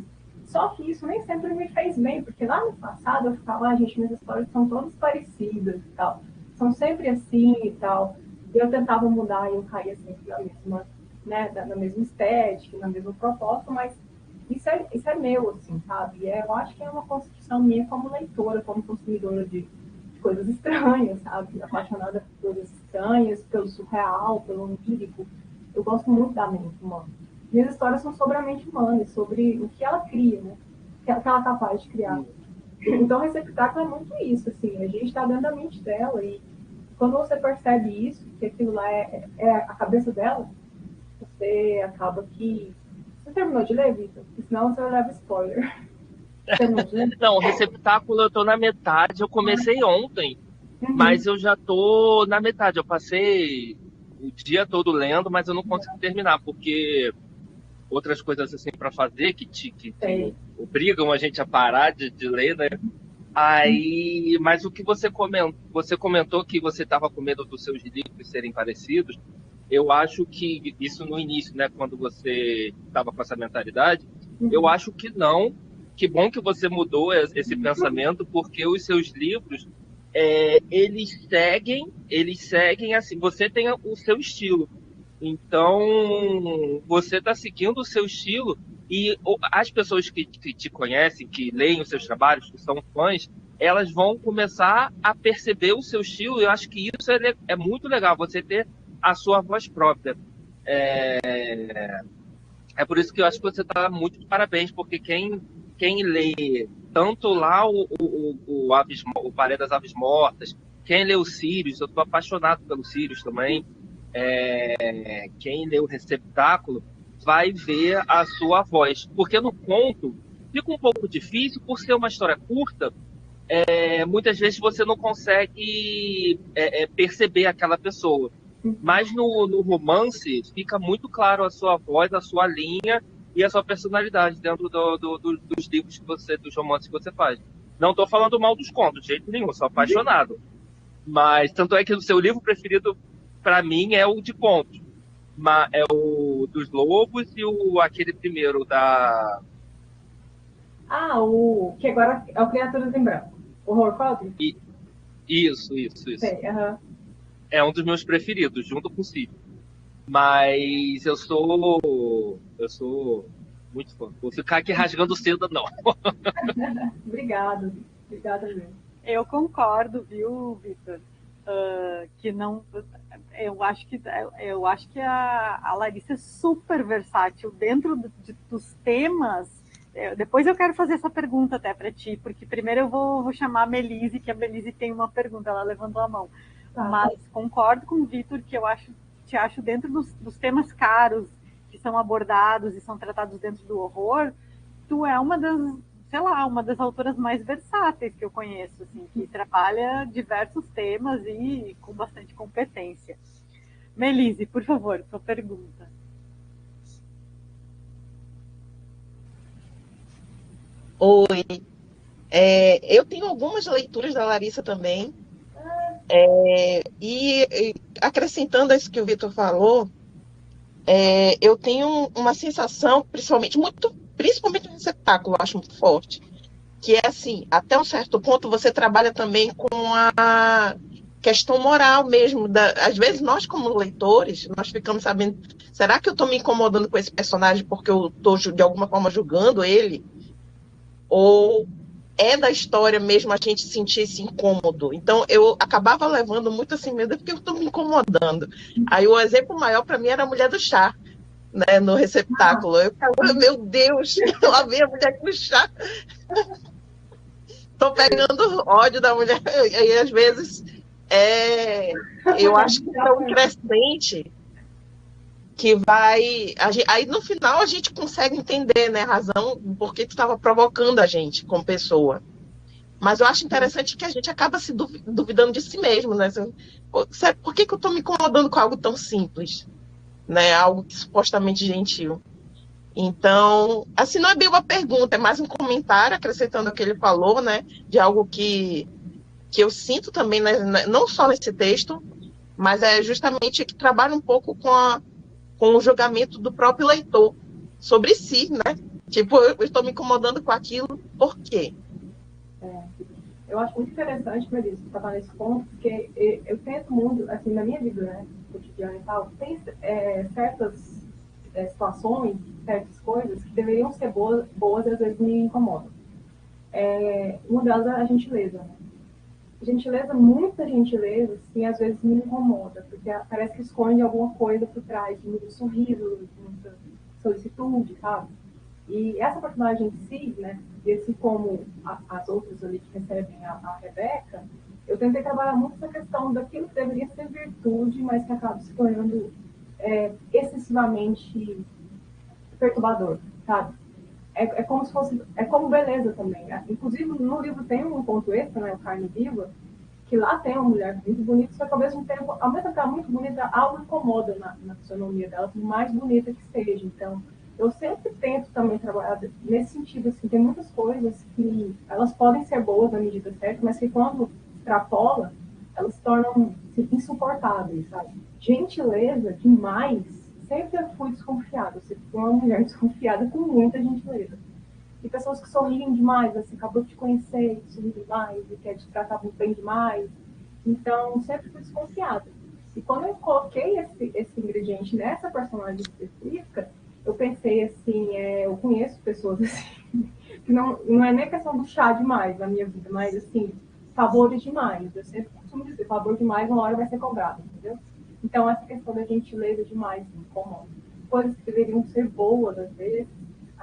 Só que isso nem sempre me fez bem, porque lá no passado eu ficava, gente, minhas histórias são todas parecidas e tal. São sempre assim e tal. E eu tentava mudar e eu caía sempre na mesma, né, na mesma estética, na mesma proposta, mas isso é meu, assim, sabe? E eu acho que é uma construção minha como leitora, como consumidora de coisas estranhas, sabe? Apaixonada por coisas estranhas, pelo surreal, pelo onírico. Eu gosto muito da mente humana. Minhas histórias são sobre a mente humana, sobre o que ela cria, né? O que ela é capaz de criar. Então, receptáculo é muito isso, assim, a gente está dentro da mente dela e quando você percebe isso, que aquilo lá é a cabeça dela, você acaba que... Você terminou de ler, Vitor? Senão você leva spoiler. Terminou de ler? Não, o Receptáculo eu tô na metade. Eu comecei ontem, mas eu já tô na metade. Eu passei o dia todo lendo, mas eu não consigo terminar, porque outras coisas assim para fazer que obrigam a gente a parar de ler, né? Aí, mas o que você comentou que você estava com medo dos seus livros serem parecidos. Eu acho que isso no início, né, quando você estava com essa mentalidade, eu acho que não. Que bom que você mudou esse pensamento, porque os seus livros, eles seguem assim, você tem o seu estilo. Então, você está seguindo o seu estilo e as pessoas que te conhecem, que leem os seus trabalhos, que são fãs, elas vão começar a perceber o seu estilo. Eu acho que isso é muito legal, você ter a sua voz própria. É por isso que eu acho que você está muito de parabéns, porque quem quem lê tanto lá o Balé das Aves Mortas, quem lê o Sirius, eu estou apaixonado pelo Sirius também, quem lê o Receptáculo vai ver a sua voz. Porque no conto fica um pouco difícil, por ser uma história curta, muitas vezes você não consegue perceber aquela pessoa. Mas no romance fica muito claro a sua voz, a sua linha e a sua personalidade dentro dos livros dos romances que você faz. Não estou falando mal dos contos, de jeito nenhum, sou apaixonado. Mas tanto é que o seu livro preferido, para mim, é o de contos. É o dos lobos e aquele primeiro da... O que agora é o Criaturas em Branco. Horror Cósmico? Isso. Sei, É um dos meus preferidos, junto com o Cid. Mas eu sou muito fã. Vou ficar aqui rasgando seda, não. Obrigada mesmo. Eu concordo, viu, Vitor? Que não, eu acho que a Larissa é super versátil dentro dos temas. Depois eu quero fazer essa pergunta até para ti, porque primeiro eu vou chamar a Melise, que a Melise tem uma pergunta, ela levantou a mão. Mas concordo com o Vitor que te acho dentro dos temas caros que são abordados e são tratados dentro do horror, tu é uma das autoras mais versáteis que eu conheço, assim, que trabalha diversos temas e com bastante competência. Melise, por favor, sua pergunta. Oi. Eu tenho algumas leituras da Larissa também. E acrescentando a isso que o Vitor falou, eu tenho uma sensação, principalmente no receptáculo, eu acho muito forte, que é assim, até um certo ponto você trabalha também com a questão moral mesmo. Às vezes nós, como leitores, nós ficamos sabendo, será que eu estou me incomodando com esse personagem porque eu estou, de alguma forma, julgando ele? Ou é da história mesmo a gente sentir esse incômodo? Então, eu acabava levando muito assim, meu Deus, porque eu estou me incomodando. Aí, o exemplo maior para mim era a mulher do chá, né, no receptáculo. Eu ficava, meu Deus, lá vem a mulher com chá. Estou pegando ódio da mulher. E, às vezes, eu acho que é um crescente que vai... Aí, no final, a gente consegue entender, né, a razão por que tu estava provocando a gente como pessoa. Mas eu acho interessante que a gente acaba se duvidando de si mesmo, né? Por que eu estou me incomodando com algo tão simples? Né? Algo que supostamente gentil. Então, assim, não é bem uma pergunta, é mais um comentário, acrescentando o que ele falou, né? De algo que eu sinto também, né, não só nesse texto, mas é justamente que trabalha um pouco com o julgamento do próprio leitor sobre si, né? Tipo, eu estou me incomodando com aquilo, por quê? Eu acho muito interessante, Melissa, tratar nesse ponto, porque eu tento muito, assim, na minha vida, né, cotidiana e tal, tem certas situações, certas coisas que deveriam ser boas e às vezes me incomodam. Uma delas é a gentileza, né? Gentileza, muita gentileza, assim, às vezes me incomoda, porque parece que esconde alguma coisa por trás, de muito sorriso, de muita solicitude, sabe? E essa personagem em si, né, e assim como as outras ali que recebem a Rebeca, eu tentei trabalhar muito essa questão daquilo que deveria ser virtude, mas que acaba se tornando excessivamente perturbador, sabe? É como se fosse... É como beleza também. Inclusive, no livro tem um ponto extra, né, o Carne Viva, que lá tem uma mulher muito bonita, só que ao mesmo tempo que ela é muito bonita, algo incomoda na fisionomia dela, por mais bonita que seja. Então, eu sempre tento também trabalhar nesse sentido, assim, tem muitas coisas que elas podem ser boas na medida certa, mas que quando extrapola, elas se tornam insuportáveis, sabe? Gentileza demais, sempre eu fui desconfiada, eu sempre fui uma mulher desconfiada com muita gentileza. E pessoas que sorriem demais, assim, acabou de te conhecer, que sorri demais, e quer te tratar muito bem demais. Então, sempre fui desconfiada. E quando eu coloquei esse ingrediente nessa personagem específica, eu pensei assim, eu conheço pessoas assim, que não é nem questão do chá demais na minha vida, mas assim, favores demais. Eu sempre costumo dizer, favor demais, uma hora vai ser cobrado, entendeu? Então, essa questão da gentileza demais me incomoda. Coisas que deveriam ser boas, às vezes,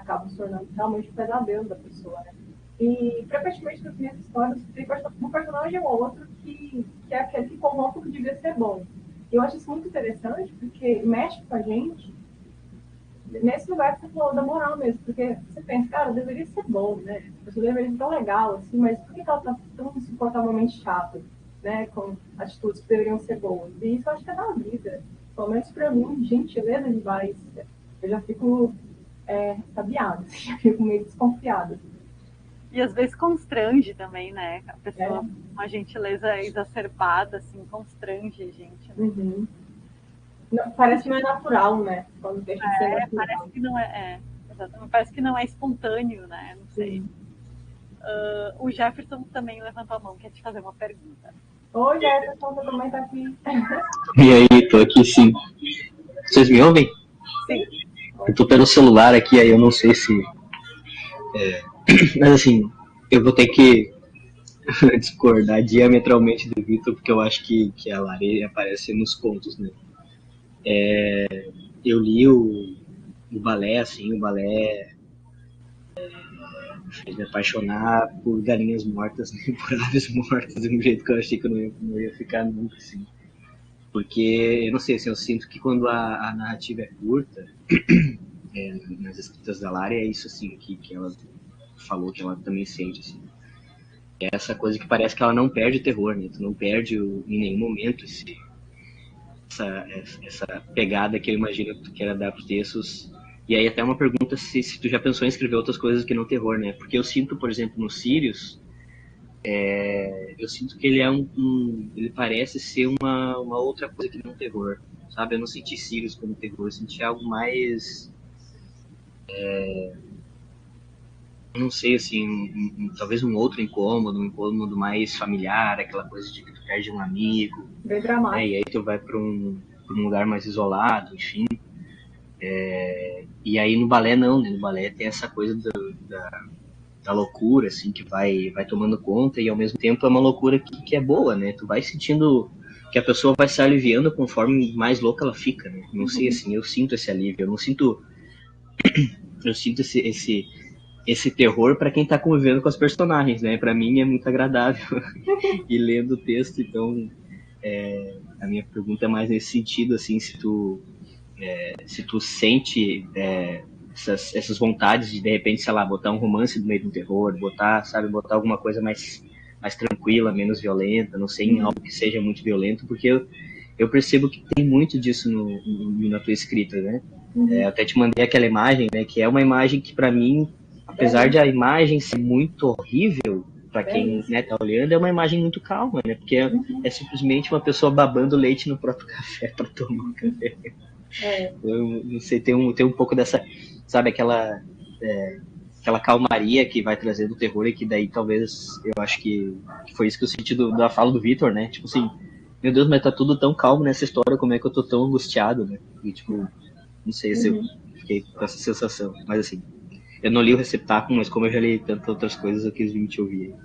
acabam se tornando realmente um pesadelo da pessoa, né? E, frequentemente, nas minhas histórias, tem um personagem ou outro que é aquele que corrompe o que devia ser bom. Eu acho isso muito interessante, porque mexe com a gente nesse lugar que você falou da moral mesmo, porque você pensa, cara, deveria ser bom, né? A pessoa deveria ser tão legal, assim, mas por que ela tá tão insuportavelmente chata, né? Com atitudes que deveriam ser boas? E isso eu acho que é da vida. Pelo menos pra mim, gentileza demais. Eu já fico sabiada, assim, já fico meio desconfiada. E às vezes constrange também, né? A pessoa, uma gentileza exacerbada, assim, constrange a gente. Né? Uhum. Não, parece que não é natural, né? Quando deixa de ser natural. Parece que não exatamente, parece que não é espontâneo, né? Não sei. O Jefferson também levantou a mão, quer te fazer uma pergunta. Oi, Jefferson, você também tá aqui. E aí, tô aqui sim. Vocês me ouvem? Sim. Eu tô pelo celular aqui, aí eu não sei se... Mas assim, eu vou ter que discordar diametralmente do Vitor, porque eu acho que a Lari aparece nos contos, né? Eu li o balé, assim, o balé fez me apaixonar por galinhas mortas, né? Por aves mortas, de um jeito que eu achei que eu não ia ficar nunca, assim. Porque, eu não sei, assim, eu sinto que quando a narrativa é curta, nas escritas da Lari, é isso, assim, que ela falou que ela também sente, assim. É essa coisa que parece que ela não perde o terror, né? Tu não perde em nenhum momento essa pegada que eu imagino que tu queira dar pros textos. E aí até uma pergunta se tu já pensou em escrever outras coisas que não terror, né? Porque eu sinto, por exemplo, no Sirius, eu sinto que ele é ele parece ser uma outra coisa que não terror, sabe? Eu não senti Sirius como terror, eu senti algo mais... não sei, assim, talvez um outro incômodo, um incômodo mais familiar, aquela coisa de que tu perde um amigo, Bem né? dramático. E aí tu vai para um lugar mais isolado, enfim. E aí no balé não, né? No balé tem essa coisa da loucura, assim, que vai tomando conta, e ao mesmo tempo é uma loucura que é boa, né? Tu vai sentindo que a pessoa vai se aliviando conforme mais louca ela fica, né? Não sei, assim, eu sinto esse alívio, eu sinto esse terror para quem tá convivendo com os personagens, né? Para mim é muito agradável ir lendo o texto, então a minha pergunta é mais nesse sentido, assim, se tu sente essas vontades de repente, sei lá, botar um romance no meio de um terror, botar alguma coisa mais tranquila, menos violenta, não sei, em algo que seja muito violento, porque eu percebo que tem muito disso na tua escrita, né? Eu até te mandei aquela imagem, né? Que é uma imagem que para mim, apesar de a imagem ser muito horrível para quem, né, tá olhando, é uma imagem muito calma, né? Porque é simplesmente uma pessoa babando leite no próprio café para tomar um café. Eu não sei, tem um pouco dessa, sabe, aquela calmaria que vai trazendo o terror e que daí talvez, eu acho que foi isso que eu senti da fala do Vitor, né? Tipo assim, meu Deus, mas tá tudo tão calmo nessa história, como é que eu tô tão angustiado, né? E tipo, não sei se eu fiquei com essa sensação, mas assim, eu não li o receptáculo, mas como eu já li tantas outras coisas, eu quis vir te ouvir.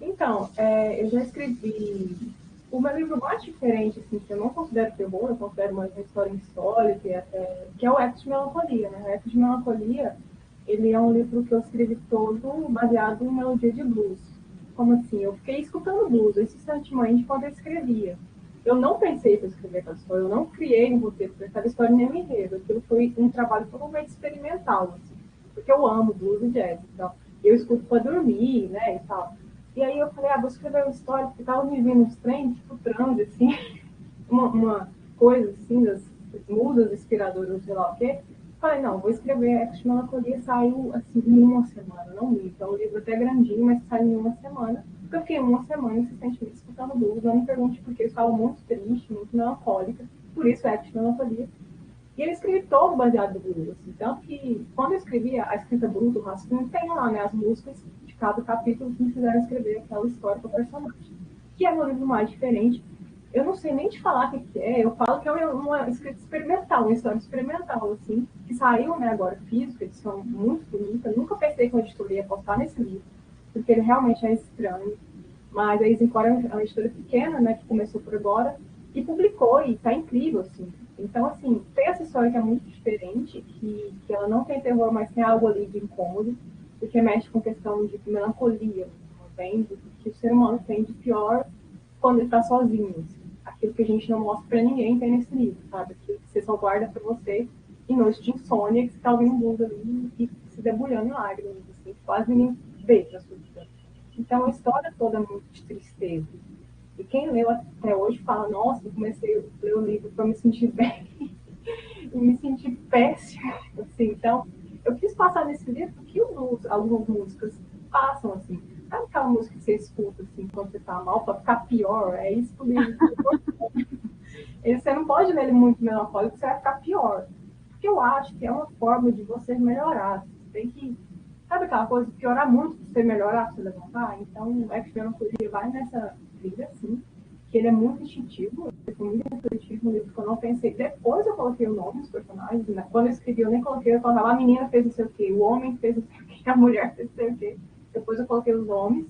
Então, eu já escrevi o meu livro mais diferente, assim, que eu não considero terror, eu considero uma história insólita, que é o Ecos de Melancolia, né? O Ecos de Melancolia, ele é um livro que eu escrevi todo baseado em melodia de blues. Como assim? Eu fiquei escutando blues incessantemente quando eu escrevia. Eu não pensei para escrever aquela história, eu não criei um roteiro para aquela história nem um enredo. Aquilo foi um trabalho totalmente experimental, assim, porque eu amo blues e jazz, então eu escuto para dormir, né, e tal. E aí eu falei, vou escrever uma história, porque tava me vindo uns trem, tipo transe, assim, uma coisa assim, das musas inspiradoras, sei lá o quê. Falei, não, vou escrever Ecos de Melancolia, saiu assim em uma semana, não li. Então o livro até é grandinho, mas saiu em uma semana. Porque eu fiquei uma semana insistentemente escutando blues, não me pergunte porque eu estava muito triste, muito melancólica, por isso Ecos de Melancolia. E ele escreve todo baseado no blues, assim, tanto que quando eu escrevia a escrita bruta, o rascunho, tem lá, né, as músicas de cada capítulo que me fizeram escrever aquela história para o personagem. Que é um livro mais diferente. Eu não sei nem te falar o que é, eu falo que é uma escrita experimental, uma história experimental, assim, que saiu, né, agora física, edição muito bonita. Nunca pensei que a editora ia postar nesse livro, porque ele realmente é estranho. Mas a Isencor é uma editora pequena, né, que começou por agora, e publicou, e tá incrível, assim. Então, assim, tem essa história que é muito diferente, que ela não tem terror, mas tem algo ali de incômodo, porque mexe com questão de melancolia, bem, do que o ser humano tem de pior quando ele está sozinho. Assim. Aquilo que a gente não mostra para ninguém tem nesse livro, sabe? Aquilo que você só guarda para você em noite de insônia, que você está ouvindo um mundo ali e se debulhando em lágrimas, assim, quase ninguém vê na sua vida. Então, a história toda é muito de tristeza. E quem leu até hoje fala, nossa, eu comecei a ler o livro para me sentir bem e me sentir péssimo. Assim. Então, eu quis passar nesse livro que algumas músicas passam, assim. Sabe aquela música que você escuta, assim, quando você tá mal, para ficar pior? É isso que o livro... Você não pode ler ele muito melancólico, você vai ficar pior. Porque eu acho que é uma forma de você melhorar. Você tem que... Sabe aquela coisa de piorar muito para você melhorar, para você levantar? Então, o Ex Melancolia vai nessa trilha, assim, que ele é muito instintivo, muito intuitivo, um livro que eu não pensei. Depois eu coloquei o nome dos personagens, né? Quando eu escrevi, eu nem coloquei, eu falava, a menina fez não sei o quê, o homem fez não sei o quê, a mulher fez não sei o quê. Depois eu coloquei os nomes.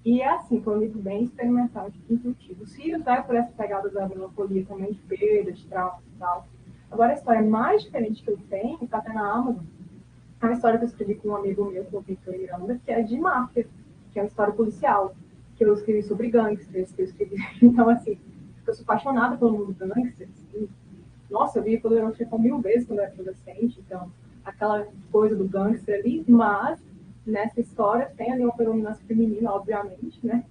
E é assim, foi um livro bem experimental, intuitivo. Os filhos vai por essa pegada da melancolia também, de perda, de trauma e tal. Agora, a história mais diferente que eu tenho está até na Amazon. É uma história que eu escrevi com um amigo meu, que é o Victor Miranda, que é de máfia, que é uma história policial, que eu escrevi sobre gangsters, que eu escrevi... Então, assim, eu sou apaixonada pelo mundo dos gangsters. Nossa, eu vi Poderoso Chefão 1000 vezes quando eu era adolescente, então, aquela coisa do gangster ali, mas nessa história tem ali uma predominância feminina, obviamente, né?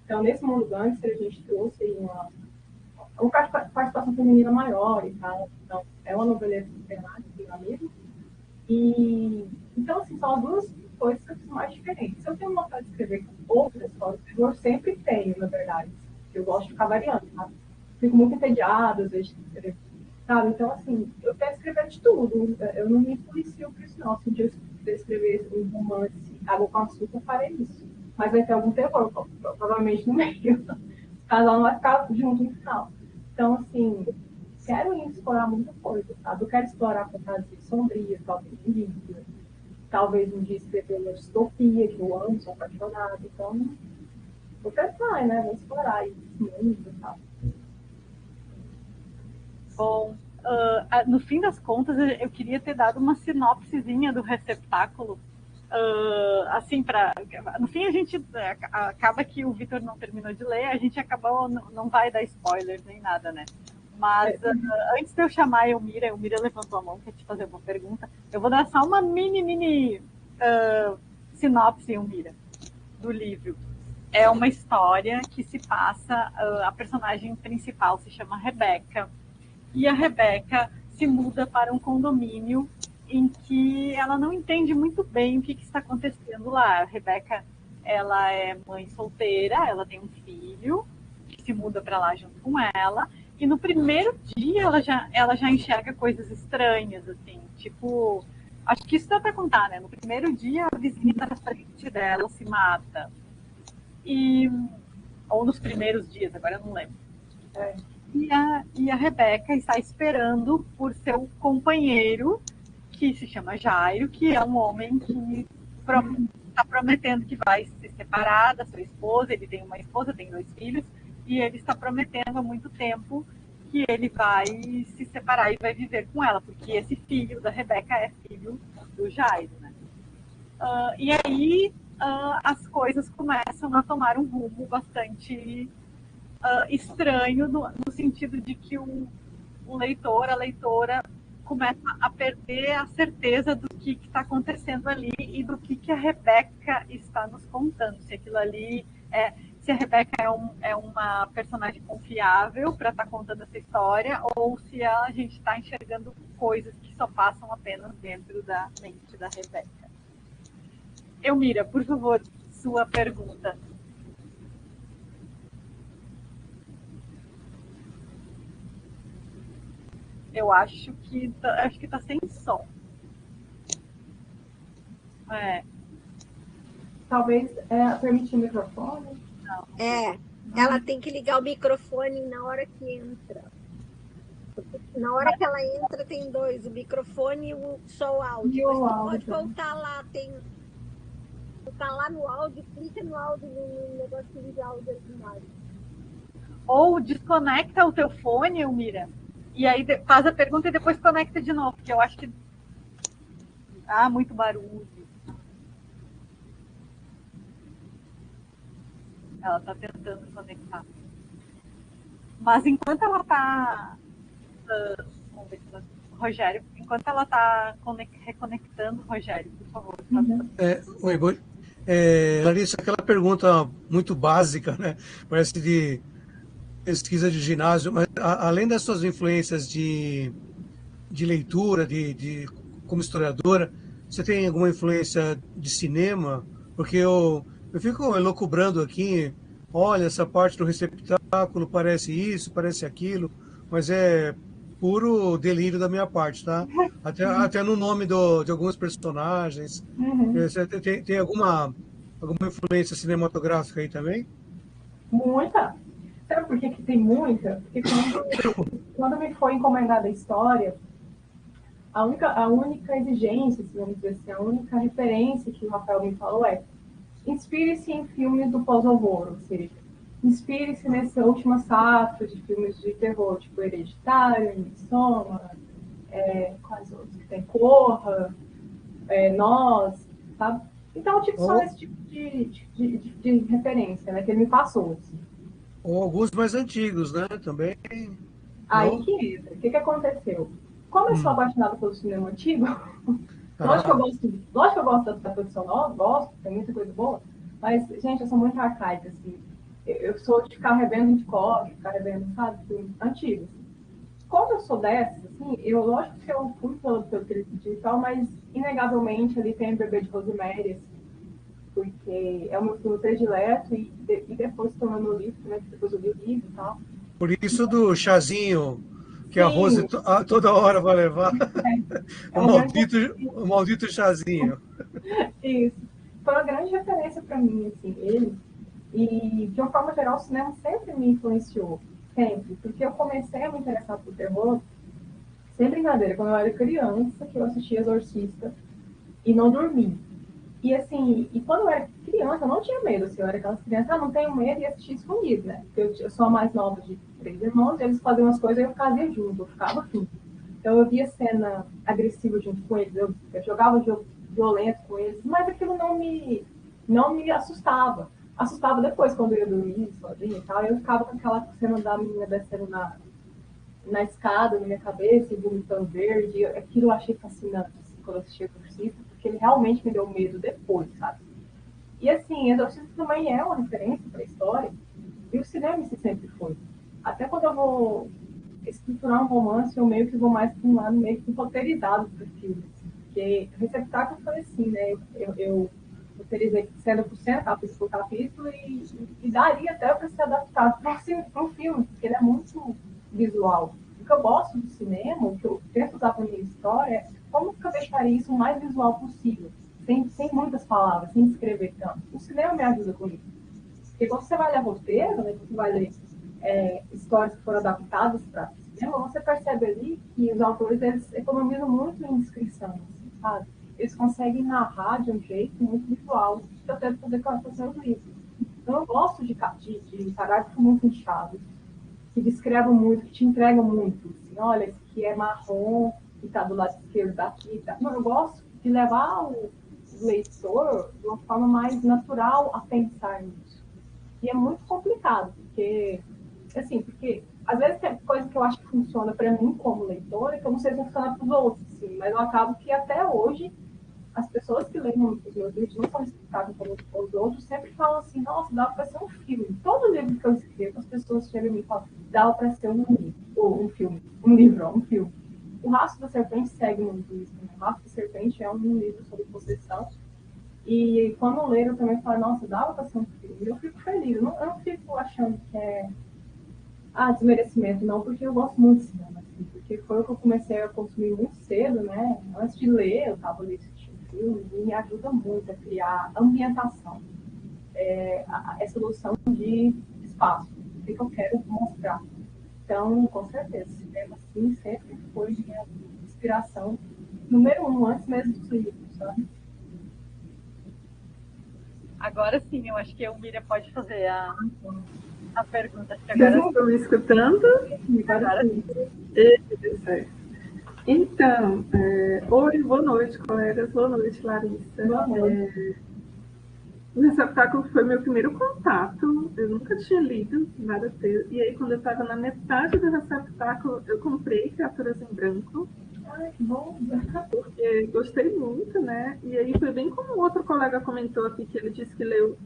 Então, nesse mundo gangster, a gente trouxe uma participação feminina maior e tal. Então, é uma novela internada, meu amigo. E, então, assim, são as duas coisas que são mais diferentes. Se eu tenho vontade de escrever outras histórias, eu sempre tenho, na verdade. Eu gosto de ficar variando, sabe? Fico muito entediada, às vezes, de escrever. Sabe? Então, assim, eu quero escrever de tudo. Eu não me policio por isso, não. Se um dia eu escrever um romance, Água com Açúcar, eu farei isso. Mas vai ter algum terror, provavelmente no meio. O casal não vai ficar junto no final. Então, assim, quero explorar muita coisa, sabe? Eu quero explorar fantasias sombrias, talvez um dia. Talvez um dia escrever uma distopia, que eu amo, sou apaixonada. Então, vou tentar, né? Vou explorar esse mundo e tal. Bom, no fim das contas, eu queria ter dado uma sinopsezinha do receptáculo. Assim, no fim a gente acaba que o Vitor não terminou de ler, a gente acabou, não vai dar spoilers nem nada, né? Mas antes de eu chamar a Elmira levantou a mão, quer te fazer uma pergunta. Eu vou dar só uma mini sinopse, Elmira, do livro. É uma história que se passa, a personagem principal se chama Rebeca, e a Rebeca se muda para um condomínio em que ela não entende muito bem o que está acontecendo lá. A Rebeca, ela é mãe solteira, ela tem um filho que se muda para lá junto com ela, e no primeiro dia ela já enxerga coisas estranhas, assim, tipo, acho que isso dá para contar, né? No primeiro dia a vizinha na frente dela se mata, ou nos primeiros dias, agora eu não lembro. E a Rebeca está esperando por seu companheiro, que se chama Jairo, que é um homem que está prometendo que vai se separar da sua esposa. Ele tem uma esposa, tem 2 filhos, e ele está prometendo há muito tempo que ele vai se separar e vai viver com ela, porque esse filho da Rebeca é filho do Jairo, né? E aí as coisas começam a tomar um rumo bastante estranho, no sentido de que o leitor, a leitora, começa a perder a certeza do que está acontecendo ali e do que a Rebeca está nos contando. Se aquilo ali se a Rebeca é uma personagem confiável para estar contando essa história, ou se a gente está enxergando coisas que só passam apenas dentro da mente da Rebeca. Elmira, por favor, sua pergunta. Eu acho que tá sem som. Talvez permitir o microfone. Não. Ela tem que ligar o microfone na hora que entra. Na hora que ela entra tem 2, o microfone e só o áudio. E o áudio. Pode voltar lá, tá lá no áudio, clica no áudio, no negocinho de áudio aí. Ou desconecta o teu fone, Elmira, E aí faz a pergunta e depois conecta de novo, porque eu acho que há muito barulho. Ela está tentando conectar. Mas enquanto ela está... vamos ver se ela... Rogério, enquanto ela está reconectando, Rogério, por favor. Oi, Larissa, aquela pergunta muito básica, né? Parece de pesquisa de ginásio, mas além das suas influências de leitura, como historiadora, você tem alguma influência de cinema? Porque eu fico elucubrando aqui, olha, essa parte do receptáculo parece isso, parece aquilo, mas é puro delírio da minha parte, tá? Até no nome de alguns personagens. Uhum. Você tem alguma influência cinematográfica aí também? Muita. Sabe por que tem muita? Porque quando me foi encomendada a história, a única exigência, se vamos dizer assim, a única referência que o Rafael me falou é: inspire-se em filmes do pós-horror, ou seja, inspire-se nessa última safra de filmes de terror, tipo Hereditário, Midsommar, quais outros que tem? Corra, Nós, sabe? Então, tipo, só Ou, esse tipo de referência, né, que ele me passou, assim. ou alguns mais antigos, né? Também, Aí não? que entra. O que aconteceu? Como eu sou Hum. apaixonada pelo cinema antigo, Ah, lógico que eu gosto da produção nova, gosto, tem muita coisa boa, mas, gente, eu sou muito arcaica, assim. Eu sou de ficar revendo Hitchcock, ficar revendo, sabe, filmes antigos. Como eu sou dessas, assim, lógico que eu fui pelo que ele pediu e tal, mas, inegavelmente, ali tem o Bebê de Rosemary, assim, porque é o meu filme predileto e depois se tornou meu livro, né, depois eu li o livro e tal. por isso do chazinho que a Rose Sim, toda hora vai levar. é uma grande O maldito chazinho. isso. Foi uma grande referência para mim, assim, ele. E, de uma forma geral, o cinema sempre me influenciou. Sempre. Porque eu comecei a me interessar por terror, sem brincadeira, quando eu era criança, que eu assistia Exorcista e não dormi. E, assim, e quando eu era criança, eu não tinha medo, assim, eu era aquelas crianças, não tenho medo e assistia escondido, né? Porque eu sou a mais nova de 3 irmãos, e eles faziam as coisas e eu fazia junto, eu ficava junto. Então eu via cena agressiva junto com eles, eu jogava jogo violento com eles, mas aquilo não me assustava. Assustava depois, quando eu ia dormir sozinha e tal, eu ficava com aquela cena da menina descendo na escada, na minha cabeça, e vomitando verde, e aquilo eu achei fascinante, assim, quando eu assisti o Exorcista, porque ele realmente me deu medo depois, sabe? E assim, Exorcista também é uma referência para a história, e o cinema em si sempre foi. Até quando eu vou estruturar um romance, eu meio que vou mais para um lado meio que roteirizado para o filme. Assim, porque receptáculo foi assim, né? Eu roteirizei cena por cena, capítulo por capítulo, e daria até para ser adaptado para um filme, porque ele é muito visual. O que eu gosto do cinema, o que eu tento usar para a minha história, é como que eu deixaria isso o mais visual possível, sem muitas palavras, sem escrever tanto. O cinema me ajuda com isso. Porque quando você vai ler roteiro, né, quando você vai ler histórias que foram adaptadas para cinema, você percebe ali que os autores eles economizam muito em descrição, assim, sabe? Eles conseguem narrar de um jeito muito visual, que eu tento fazer com os seus livros. Então, eu gosto de parágrafos muito inchados, que descrevam muito, que te entregam muito. Assim, olha, esse aqui é marrom e está do lado esquerdo daqui. Tá. Não, eu gosto de levar o leitor de uma forma mais natural a pensar nisso. E é muito complicado, porque às vezes tem coisa que eu acho que funciona para mim como leitora, que eu não sei se funciona para os outros, assim, mas eu acabo que até hoje as pessoas que leem os meus livros não são respeitadas como os outros, sempre falam assim, nossa, dá para ser um filme. Todo livro que eu escrevo, as pessoas chegam e me falam, dá para ser um livro, ou um filme, um livro, ou um filme. O Rastro da Serpente segue muito isso, né? O Rastro da Serpente é um livro sobre possessão, e quando leram também falaram, nossa, dava para ser um filme. Eu fico feliz, eu não fico achando que é desmerecimento, não, porque eu gosto muito de cinema, assim, porque foi o que eu comecei a consumir muito cedo, né? Antes de ler, eu estava ali assistindo filmes, e me ajuda muito a criar ambientação, essa noção de espaço, o que eu quero mostrar. Então, com certeza, cinema, sim, sempre foi minha inspiração número 1, antes mesmo dos livros, sabe? Agora sim, eu acho que a Miriam pode fazer a pergunta. Acho que agora Vocês estão me escutando? Agora Certo. Então, oi, boa noite, colegas. Boa noite, Larissa. Boa noite. O receptáculo foi meu primeiro contato. Eu nunca tinha lido nada teu. E aí, quando eu estava na metade do receptáculo, eu comprei Criaturas em Branco. Ai, que bom. Porque gostei muito, né? E aí foi bem como outro colega comentou aqui, que ele disse que leu,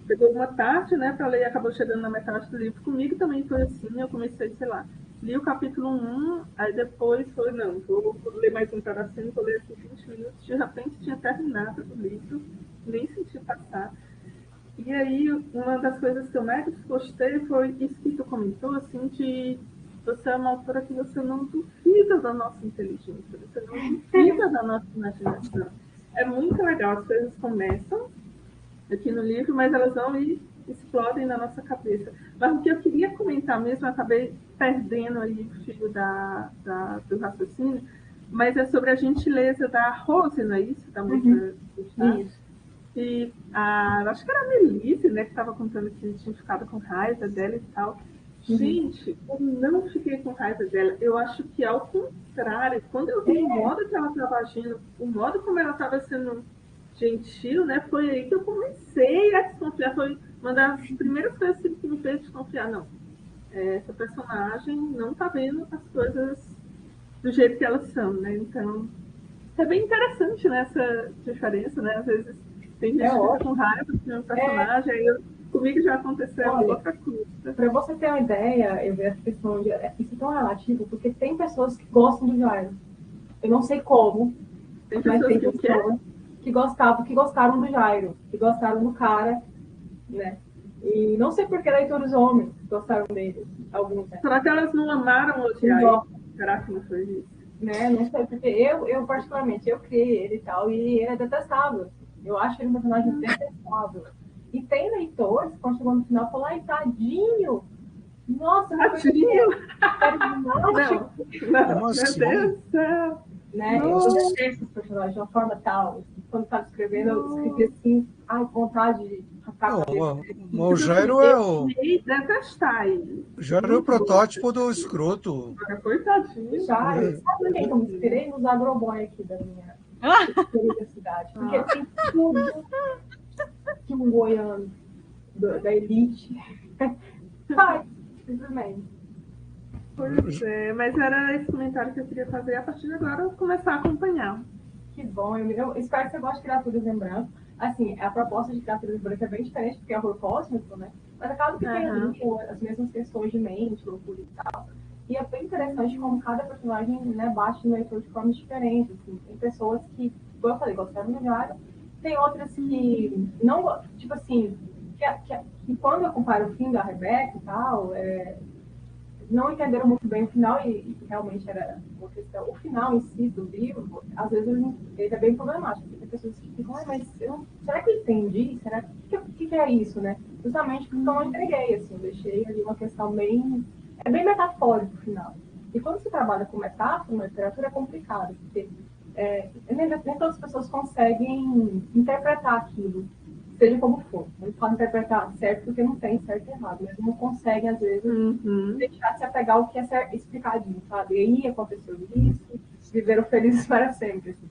pegou uma parte, né, para ler e acabou chegando na metade do livro. Comigo também foi assim, eu comecei, sei lá, li o capítulo 1, aí depois foi, não, vou ler mais um pedacinho, vou ler aqui 20 minutos, de repente tinha terminado o livro, nem senti passar. E aí, uma das coisas que eu mais gostei foi isso que tu comentou, assim, de você é uma autora que você não duvida da nossa inteligência, você não duvida da nossa imaginação. É muito legal, as coisas começam aqui no livro, mas elas vão e explodem na nossa cabeça. Mas o que eu queria comentar mesmo, eu acabei perdendo aí o fio do raciocínio, mas é sobre a gentileza da Rose, não é isso? Da moça Isso. E acho que era a Melisse, né, que estava contando que tinha ficado com raiva dela e tal. Gente, eu não fiquei com raiva dela. Eu acho que, ao contrário, quando eu vi o modo que ela estava agindo, o modo como ela estava sendo gentil, né, foi aí que eu comecei a desconfiar. Foi uma das primeiras coisas que me fez desconfiar. Não, essa personagem não está vendo as coisas do jeito que elas são, né? Então, é bem interessante, né, essa diferença, né? Às vezes tem gente que fica com raiva do meu personagem, aí comigo já aconteceu outra coisa. Para você ter uma ideia, eu vejo essa questão de... Isso é tão relativo, porque tem pessoas que gostam do Jairo. Eu não sei como, Tem mas tem pessoas pessoas que gostaram do Jairo, que gostaram do cara, né? E não sei por que leitores homens gostaram dele, alguns, né? Será que elas não amaram o Jairo? Será que não foi isso? Né? Não sei, porque eu particularmente, eu criei ele e tal, e ele é detestável. Eu acho ele um personagem detestável. E tem leitores que, quando chegou no final, falaram, ai, tadinho! Nossa, tadinho! Como assim? Meu Deus do céu! Né? Eu detesto os personagens de uma forma tal. Quando estava escrevendo, eu escrevi assim, ai, vontade de arrancar a cabeça. O Jairo é o... detestar ele. Jairo é o protótipo do escroto. Coitadinho. Jairo, sabe quem eu me inspirei? Nos agroboy aqui da minha cidade. Porque tem tudo que um goiano da elite faz, simplesmente. Pois é, mas era esse comentário que eu queria fazer. A partir de agora, eu começar a acompanhar. Que bom, eu espero que você goste de Criaturas em Branco. Assim, a proposta de Criaturas em Branco é bem diferente, porque é horror cósmico, né? Mas acaba que tem as mesmas questões de mente, loucura e tal. E é bem interessante como cada personagem, né, bate no leitor de formas diferentes. Assim. Tem pessoas que, como eu falei, gostaram do Jairo. Tem outras que não, tipo assim, que quando eu comparo o fim da Rebecca e tal, não entenderam muito bem o final, e realmente era uma questão. O final em si do livro, às vezes ele é bem problemático, porque tem pessoas que ficam, mas será que eu entendi? Será que é isso, né? Justamente porque eu não entreguei, assim, eu deixei ali uma questão bem metafórica no final. E quando se trabalha com metáfora, na literatura é complicado, porque nem todas as pessoas conseguem interpretar aquilo, seja como for. Não falo interpretar certo porque não tem certo e errado, mas não conseguem, às vezes, deixar de se apegar ao que é explicadinho, sabe? E aí aconteceu isso, viveram felizes para sempre. Assim.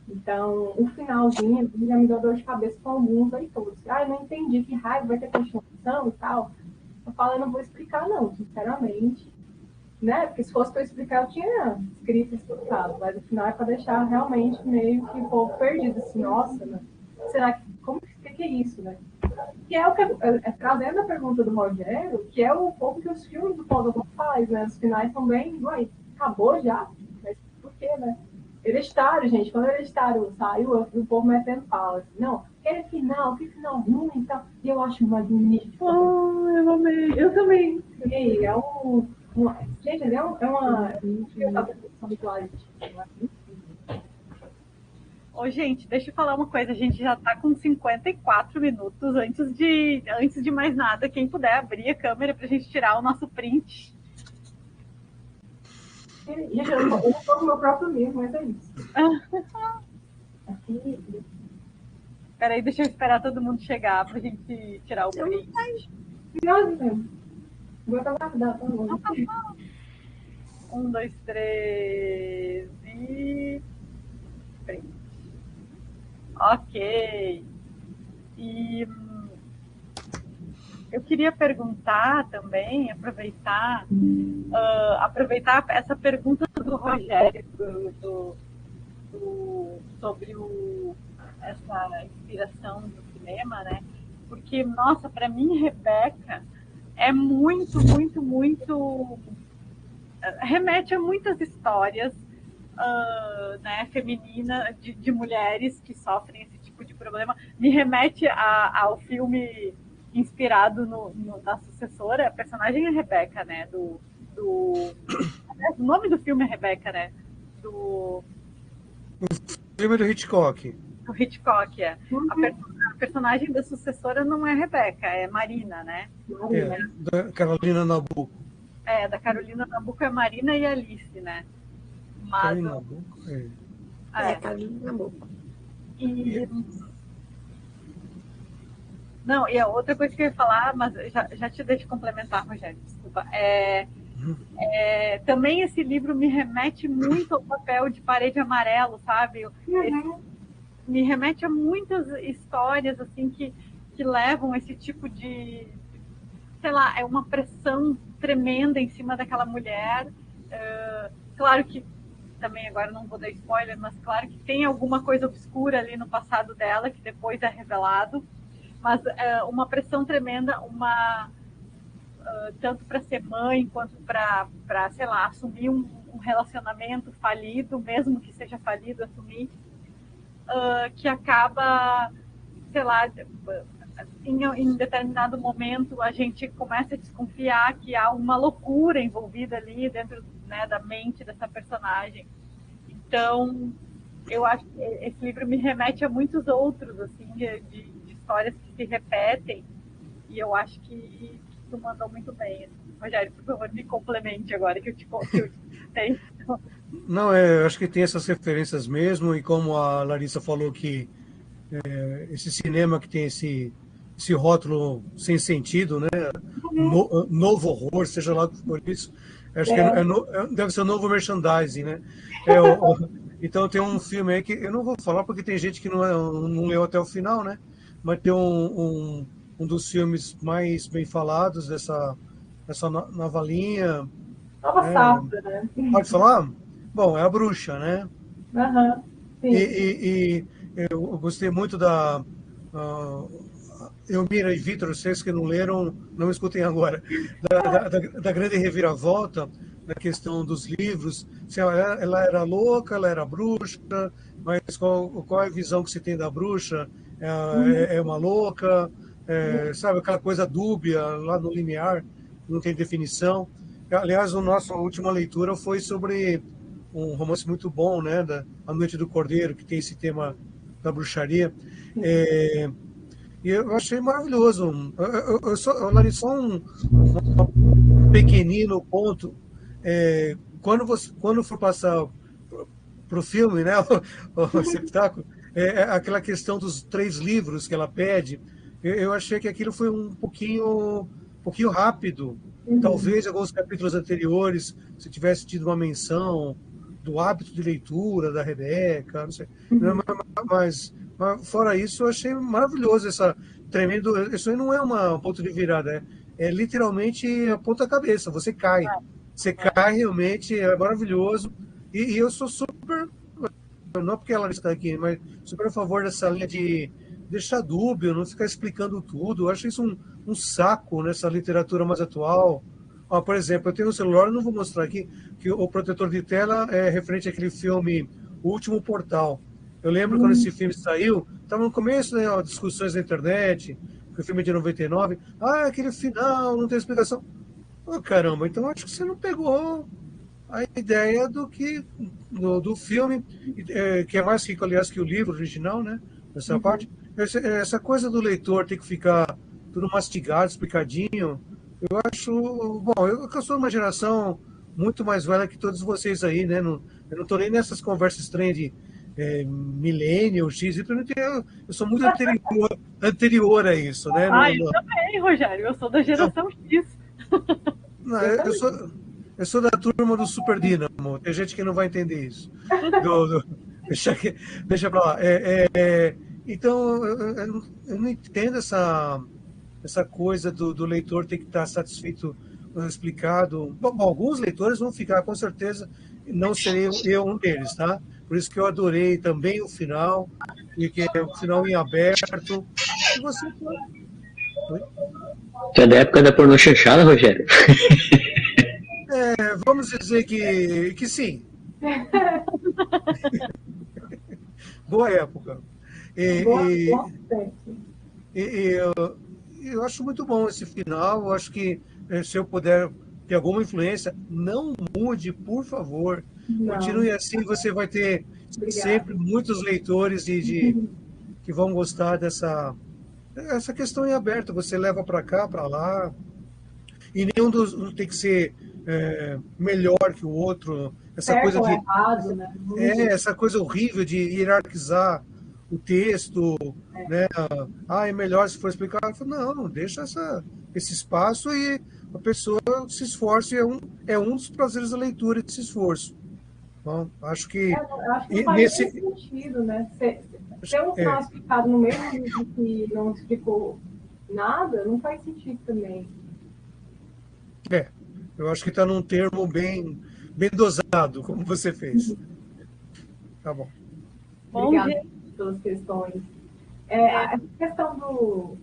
Então, o finalzinho já me deu dor de cabeça com alguns leitores. Eu não entendi, que raiva, vai ter continuação e tal. Eu falo, eu não vou explicar, não, sinceramente. Né? Porque se fosse para eu explicar, eu tinha escrito e explicado, mas o final é para deixar realmente meio que um pouco perdido, assim, nossa, né? Será que, que é isso, né? Que é o que trazendo a pergunta do Rogério, que é o pouco que os filmes do Paul Douglas faz, né? Os finais são bem, uai, acabou já? Mas por quê, né? Hereditário, gente, quando o Hereditário saiu, o povo metendo pau, assim, não, aquele final, que final ruim e tal, e eu acho magnífico. Eu amei, eu também. E é gente, é uma habitual. Ô, gente, deixa eu falar uma coisa. A gente já tá com 54 minutos. Antes de mais nada, quem puder abrir a câmera pra gente tirar o nosso print. Gente, eu não tô com o meu próprio livro, mas é isso. Peraí, deixa eu esperar todo mundo chegar pra gente tirar o print. Não, vou guardar, tá bom. 1, 2, 3 e... frente. Ok. E eu queria perguntar também, aproveitar essa pergunta do Rogério sobre essa inspiração do cinema, né? Porque, nossa, para mim, Rebeca é muito, muito, muito... remete a muitas histórias né, femininas, de mulheres que sofrem esse tipo de problema. Me remete ao filme inspirado na sucessora. A personagem é Rebeca, né? O nome do filme é Rebeca, né? O filme do Hitchcock. Do Hitchcock, é. A personagem da sucessora não é Rebeca, é Marina, né? Da Carolina Nabuco. Da Carolina Nabuco é Marina e Alice, né? Mas, Carolina Nabuco? Carolina Nabuco. Não, e a outra coisa que eu ia falar, mas já te deixo complementar, Rogério, desculpa. Também esse livro me remete muito ao papel de Parede Amarelo, sabe? Me remete a muitas histórias assim que levam esse tipo de, sei lá, é uma pressão tremenda em cima daquela mulher. Claro que também agora não vou dar spoiler, mas claro que tem alguma coisa obscura ali no passado dela que depois é revelado. Mas uma pressão tremenda, tanto para ser mãe quanto para, sei lá, assumir um relacionamento falido, mesmo que seja falido, assumir, que acaba, sei lá, em determinado momento a gente começa a desconfiar que há uma loucura envolvida ali dentro, né, da mente dessa personagem. Então, eu acho que esse livro me remete a muitos outros, assim, de histórias que se repetem, e eu acho que tu mandou muito bem. Assim. Rogério, por favor, me complemente agora que eu te contei. Não, eu acho que tem essas referências mesmo, e como a Larissa falou que esse cinema que tem esse rótulo sem sentido, né? Novo horror, seja lá o que for isso, acho que deve ser o novo merchandising, né? Então tem um filme aí que eu não vou falar porque tem gente que não leu até o final, né? Mas tem um dos filmes mais bem falados dessa nova linha. Nova safra, né? Pode falar? Bom, é A Bruxa, né? Sim. E eu gostei muito da Elmira e Vitor, vocês que não leram, não escutem agora, da grande reviravolta, na questão dos livros, se ela era louca, ela era bruxa, mas qual é a visão que se tem da bruxa? É uma louca, sabe, aquela coisa dúbia lá no limiar, não tem definição. Aliás, a nossa última leitura foi sobre um romance muito bom, né, A Noite do Cordeiro, que tem esse tema da bruxaria. E eu achei maravilhoso. Larissa, só um pequenino ponto. Quando for passar para o filme, né, o espetáculo, aquela questão dos 3 livros que ela pede, eu achei que aquilo foi um pouquinho rápido. Talvez alguns capítulos anteriores, se tivesse tido uma menção do hábito de leitura da Rebeca, não sei. Mas fora isso, eu achei maravilhoso isso aí não é um ponto de virada, é literalmente a ponta cabeça, você cai. Você cai realmente, é maravilhoso. E eu sou super, não porque ela está aqui, mas super a favor dessa linha de deixar dúbio, não ficar explicando tudo. Eu acho isso um saco nessa literatura mais atual. Por exemplo, eu tenho um celular, eu não vou mostrar aqui, que o protetor de tela é referente àquele filme O Último Portal. Eu lembro quando esse filme saiu, estava no começo, né, discussões na internet, que o filme é de 99. Aquele final, não tem explicação. Caramba, então acho que você não pegou a ideia do filme, que é mais rico, aliás, que o livro original, né? Essa parte. Essa coisa do leitor ter que ficar tudo mastigado, explicadinho, eu acho. Bom, eu sou uma geração muito mais velha que todos vocês aí, né? Eu não estou nem nessas conversas estranhas Millennial, X, eu sou muito anterior a isso, né? Eu também, Rogério, eu sou da geração X. Não, eu sou da turma do Super Dínamo, tem gente que não vai entender isso. Deixa pra lá. Então, eu não entendo essa coisa do leitor ter que estar satisfeito, explicado. Bom, alguns leitores vão ficar, com certeza, não serei eu um deles, tá? Por isso que eu adorei também o final, e que é o final em aberto. E você foi. Tu é da época da pornô chanchada, Rogério? Vamos dizer que sim. Boa época. Eu acho muito bom esse final. Eu acho que se eu puder ter alguma influência, não mude, por favor. Não. Continue assim, você vai ter sempre muitos leitores que vão gostar essa questão em aberto. Você leva para cá, para lá. E nenhum dos tem que ser melhor que o outro. Essa certo coisa ou errado, né? essa coisa horrível de hierarquizar o texto, né? É melhor se for explicar. Eu falo, não, deixa esse espaço e a pessoa se esforce. É um dos prazeres da leitura, esse esforço. Bom, acho que acho que não faz sentido, né? Se um final explicado no mesmo livro que não explicou nada, não faz sentido também. Eu acho que está num termo bem dosado, como você fez. Tá bom. Obrigada pelas questões. A questão do...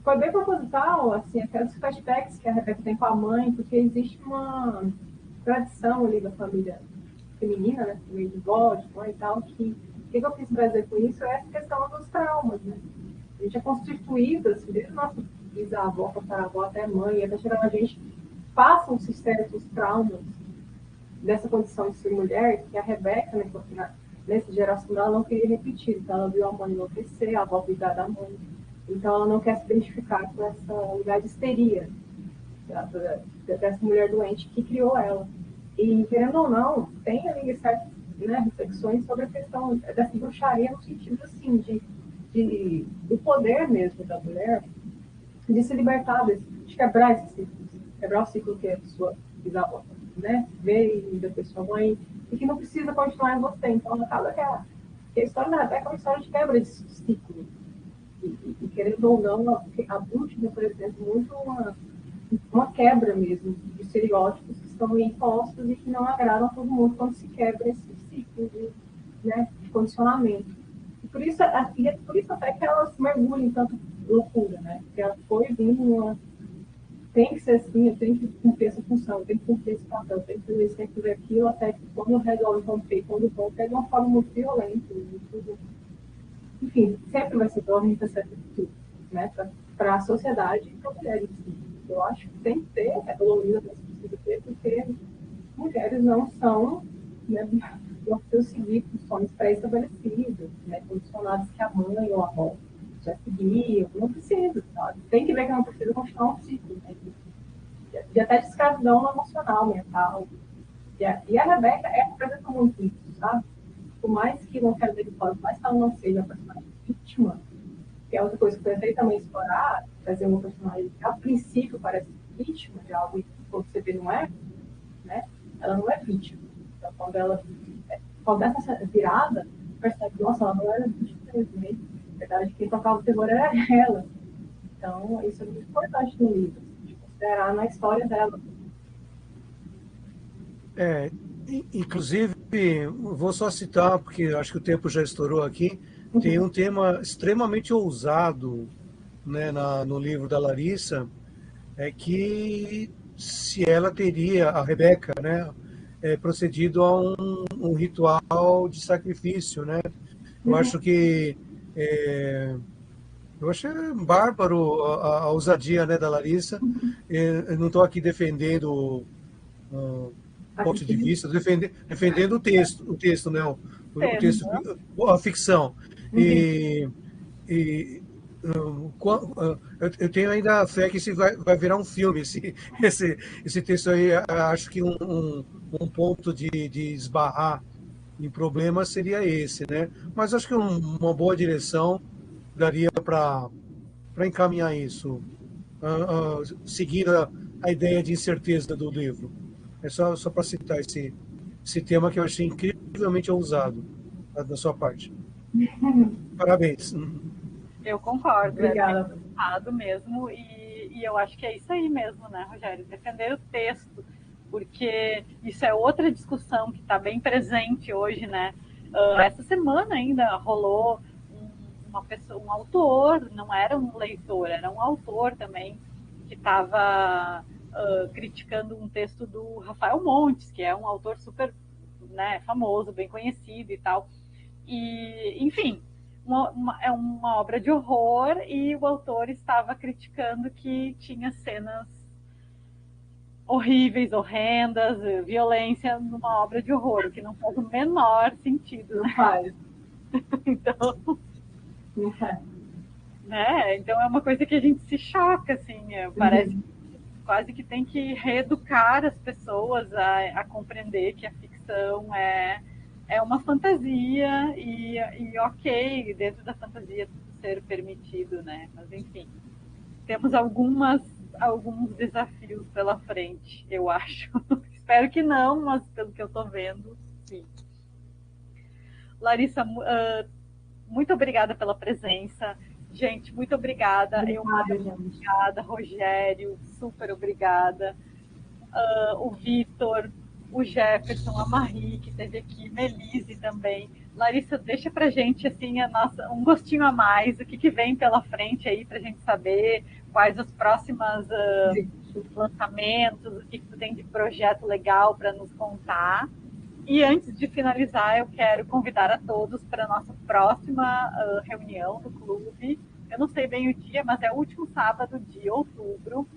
Foi bem proposital, assim, aqueles flashbacks que a Rebeca tem com a mãe, porque existe uma tradição ali da família feminina, né, meio de vó, de mãe e tal, que o que eu quis trazer com isso é essa questão dos traumas, né? A gente é constituído, assim, desde a nossa bisavó, tataravó, até mãe, até chegar a gente, passam-se certos traumas dessa condição de ser mulher, que a Rebeca, né, nessa geração dela, não queria repetir. Então, ela viu a mãe enlouquecer, a avó cuidar da mãe. Então, ela não quer se identificar com essa lugar de histeria dessa mulher doente que criou ela. E, querendo ou não, tem ali certas, né, reflexões sobre a questão dessa bruxaria no sentido, assim, do poder mesmo da mulher de se libertar, de quebrar esse ciclo. Quebrar o ciclo que a pessoa bisavó, né, veio da pessoa mãe, e que não precisa continuar em você. Então, acaba que a história da Rebeca é uma história de quebra desse ciclo. E querendo ou não, a Búlgara representa muito uma quebra mesmo de estereótipos que estão impostos e que não agradam a todo mundo quando se quebra esse ciclo de condicionamento. E por isso até que ela se mergulha em tanta loucura, né? Porque ela foi vindo tem que ser assim, eu tenho que cumprir essa função, eu tenho que cumprir esse papel, eu tenho que fazer isso, tenho que fazer aquilo, até que quando resolve romper, quando rompe, é de uma forma muito violenta, muito... Enfim, sempre vai ser violenta essa atitude, né? Para a sociedade e para mulheres. Eu acho que tem que ter, pelo menos precisa ter, porque mulheres não são, né, não precisam seguir funções pré-estabelecidas, né, condicionadas que a mãe ou a avó já seguiam, não precisa, sabe? Tem que ver que não precisa continuar um ciclo, né? De até de escravidão emocional, mental. E a Rebeca representa muito isso, sabe? Por mais que não quero dizer que pode, mais que ela não seja a personagem vítima, que é outra coisa que eu tentei também explorar, trazer uma personagem que a princípio parece vítima de algo e quando você vê não é, né? Ela não é vítima. Então, quando essa virada, percebe, nossa, ela não era vítima mesmo, né? Na verdade, quem tocava o terror era ela. Então, isso é muito importante no livro, de considerar na história dela. Inclusive, vou só citar, porque acho que o tempo já estourou aqui, tem um tema extremamente ousado, né, no livro da Larissa, que se ela teria, a Rebeca, né, procedido a um ritual de sacrifício, né? Eu acho que eu achei bárbaro a ousadia, né, da Larissa. Eu não estou aqui defendendo ponto de vista, defendendo o texto, né, o texto, a ficção. Eu tenho ainda a fé que isso vai virar um filme, esse texto aí. Acho que um ponto de esbarrar em problema seria esse, né? Mas acho que uma boa direção daria para encaminhar isso, seguindo a ideia de incerteza do livro. É só para citar esse tema que eu achei incrivelmente ousado da sua parte. Parabéns. Eu concordo, é bem Obrigada. errado mesmo, e eu acho que é isso aí mesmo, né, Rogério? Defender o texto, porque isso é outra discussão que está bem presente hoje, né? Essa semana ainda rolou uma pessoa, um autor, não era um leitor, era um autor também, que estava criticando um texto do Rafael Montes, que é um autor super, né, famoso, bem conhecido e tal. E, enfim, é uma obra de horror e o autor estava criticando que tinha cenas horríveis, horrendas, violência numa obra de horror, o que não faz o menor sentido, Não né? faz. Então, Não faz. né? Então é uma coisa que a gente se choca, assim, parece quase que tem que reeducar as pessoas a compreender que a ficção é uma fantasia e ok, dentro da fantasia tudo ser permitido, né? Mas enfim, temos alguns desafios pela frente, eu acho. Espero que não, mas pelo que eu estou vendo, sim. Larissa, muito obrigada pela presença. Gente, muito obrigada. Obrigada, gente. Obrigada, Rogério, super obrigada. O Vitor, o Jefferson, a Marie, que esteve aqui, Melise também. Larissa, deixa pra gente assim, um gostinho a mais, o que vem pela frente aí pra gente saber quais os próximos lançamentos, o que tu tem de projeto legal para nos contar. E antes de finalizar, eu quero convidar a todos para a nossa próxima reunião do clube. Eu não sei bem o dia, mas é o último sábado de outubro.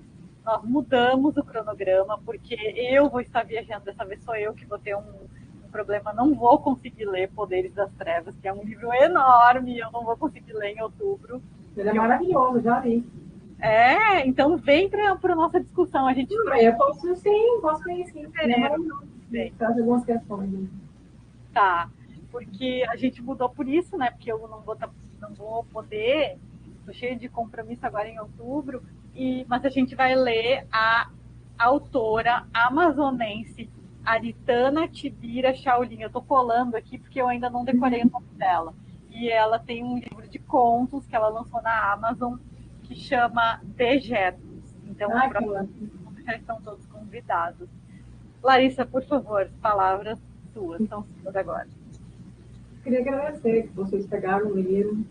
Nós mudamos o cronograma, porque eu vou estar viajando, dessa vez sou eu que vou ter um problema, não vou conseguir ler Poderes das Trevas, que é um livro enorme, eu não vou conseguir ler em outubro. Ele é maravilhoso, já li. Então vem para a nossa discussão. A gente Eu posso sim, posso ler sim. Ele é maravilhoso. Traz algumas questões. Tá, porque a gente mudou por isso, né? Porque eu não vou poder, estou cheio de compromisso agora em outubro, mas a gente vai ler a autora amazonense Aritana Tibira Shaolin. Eu estou colando aqui porque eu ainda não decorei o nome dela. E ela tem um livro de contos que ela lançou na Amazon que chama Dejetos. Então, já estão todos convidados. Larissa, por favor, palavras suas, são suas agora. Queria agradecer que vocês pegaram, leram.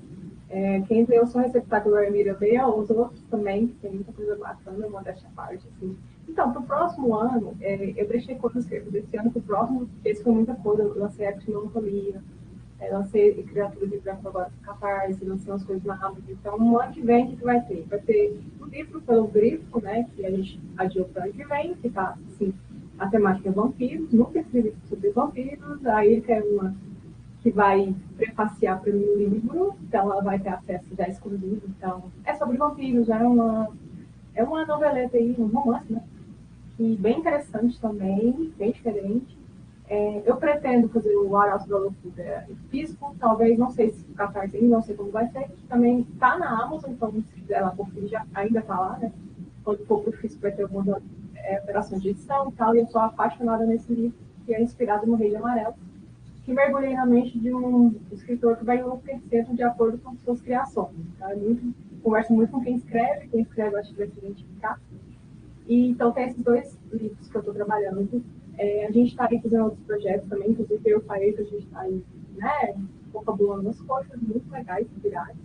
Quem leu só Receptáculo Armira veio, os outros também, que tem muita coisa bacana, eu vou deixar parte. Assim. Então, para o próximo ano, eu deixei coisas desse ano para o próximo, esse foi muita coisa, eu lancei Action Melancolia, lancei Criatura de Branco agora com Catarse, lancei umas coisas na Amazon. Então, no ano que vem, o que vai ter? Vai ter um livro pelo Grifo, né, que a gente adiou para o ano que vem, que está, assim, a temática é vampiros, nunca escrevi sobre vampiros, aí ele quer uma que vai prefaciar para o livro, então ela vai ter acesso já exclusivo, então é sobre vampiros, é uma noveleta aí, um romance, né, e bem interessante também, bem diferente. Eu pretendo fazer o Arauto da Loucura físico, talvez, não sei se o Catarse, não sei como vai ser, que também está na Amazon, então se quiser lá conferir, ainda está lá, né, quando for para o físico vai ter alguma operação de edição e tal, e eu sou apaixonada nesse livro, que é inspirado no Rei de Amarelo, que mergulhei na mente de um escritor que vai enlouquecendo de acordo com suas criações. Tá? Converso muito com quem escreve acho que vai se identificar. E, então, tem esses dois livros que eu estou trabalhando. A gente está aí fazendo outros projetos também, inclusive eu falei que a gente está aí, né, confabulando umas coisas muito legais, virais.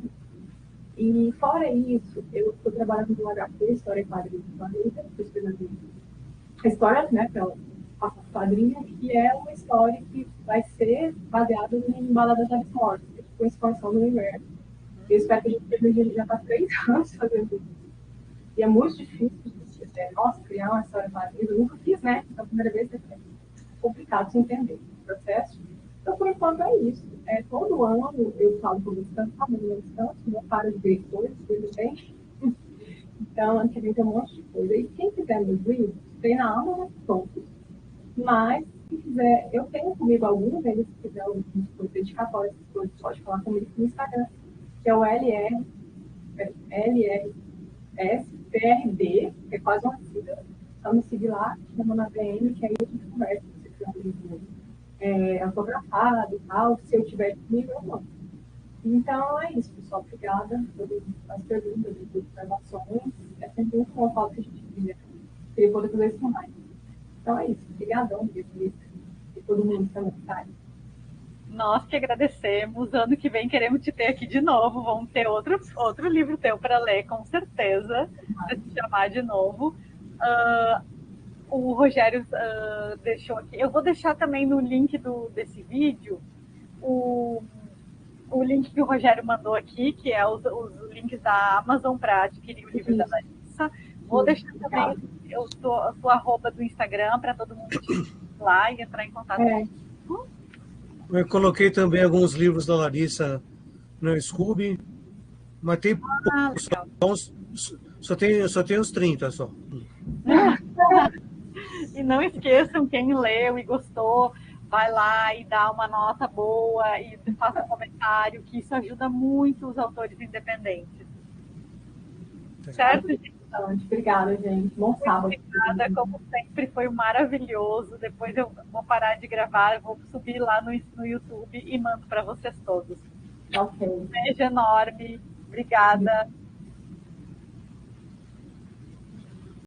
E, fora isso, eu estou trabalhando com o HQ, História e Quadrinhos do Planeta, estou escrevendo a história, né, para quadrinho, que é uma história que vai ser baseada em Balada das Mortes, com expansão do universo. Eu espero que a gente termine, já está 3 anos fazendo isso. E é muito difícil criar uma história quadrinho. Eu nunca fiz, né? Então, a primeira vez é complicado de entender o processo. Então, por enquanto, é isso. Todo ano eu falo com eles tanto, não para de ver coisas, de repente. Então, ano que vem tem um monte de coisa. E quem quiser meus livros, tem na Amazon, todos. Mas, se quiser, eu tenho comigo alguns, se quiser alguns dedicatórios, pode falar comigo no Instagram, que é o LRSPRD, que é quase uma sigla. Só me seguir lá, chama na DM, que aí a gente conversa, se tiver um livro autografado e tal, se eu tiver comigo, eu não. Então é isso, pessoal. Obrigada por as perguntas e observações. É sempre muito bom falar que a gente queria poder fazer isso mais. Então é isso. Obrigadão, e todo mundo também, tá? Nós que agradecemos. Ano que vem queremos te ter aqui de novo. Vamos ter outro livro teu para ler, com certeza, para te chamar de novo. O Rogério deixou aqui. Eu vou deixar também no link desse vídeo o link que o Rogério mandou aqui, que é os links da Amazon para adquirir o livro da Larissa. Vou deixar também a sua arroba do Instagram para todo mundo te lá e entrar em contato com Eu coloquei também alguns livros da Larissa no Scooby, mas tem só tem uns 30 só. E não esqueçam, quem leu e gostou, vai lá e dá uma nota boa e faça um comentário, que isso ajuda muito os autores independentes. Certo, gente? Obrigada, gente. Bom sábado. Obrigada, como sempre, foi maravilhoso. Depois eu vou parar de gravar, vou subir lá no YouTube e mando para vocês todos. Ok. Um beijo enorme. Obrigada.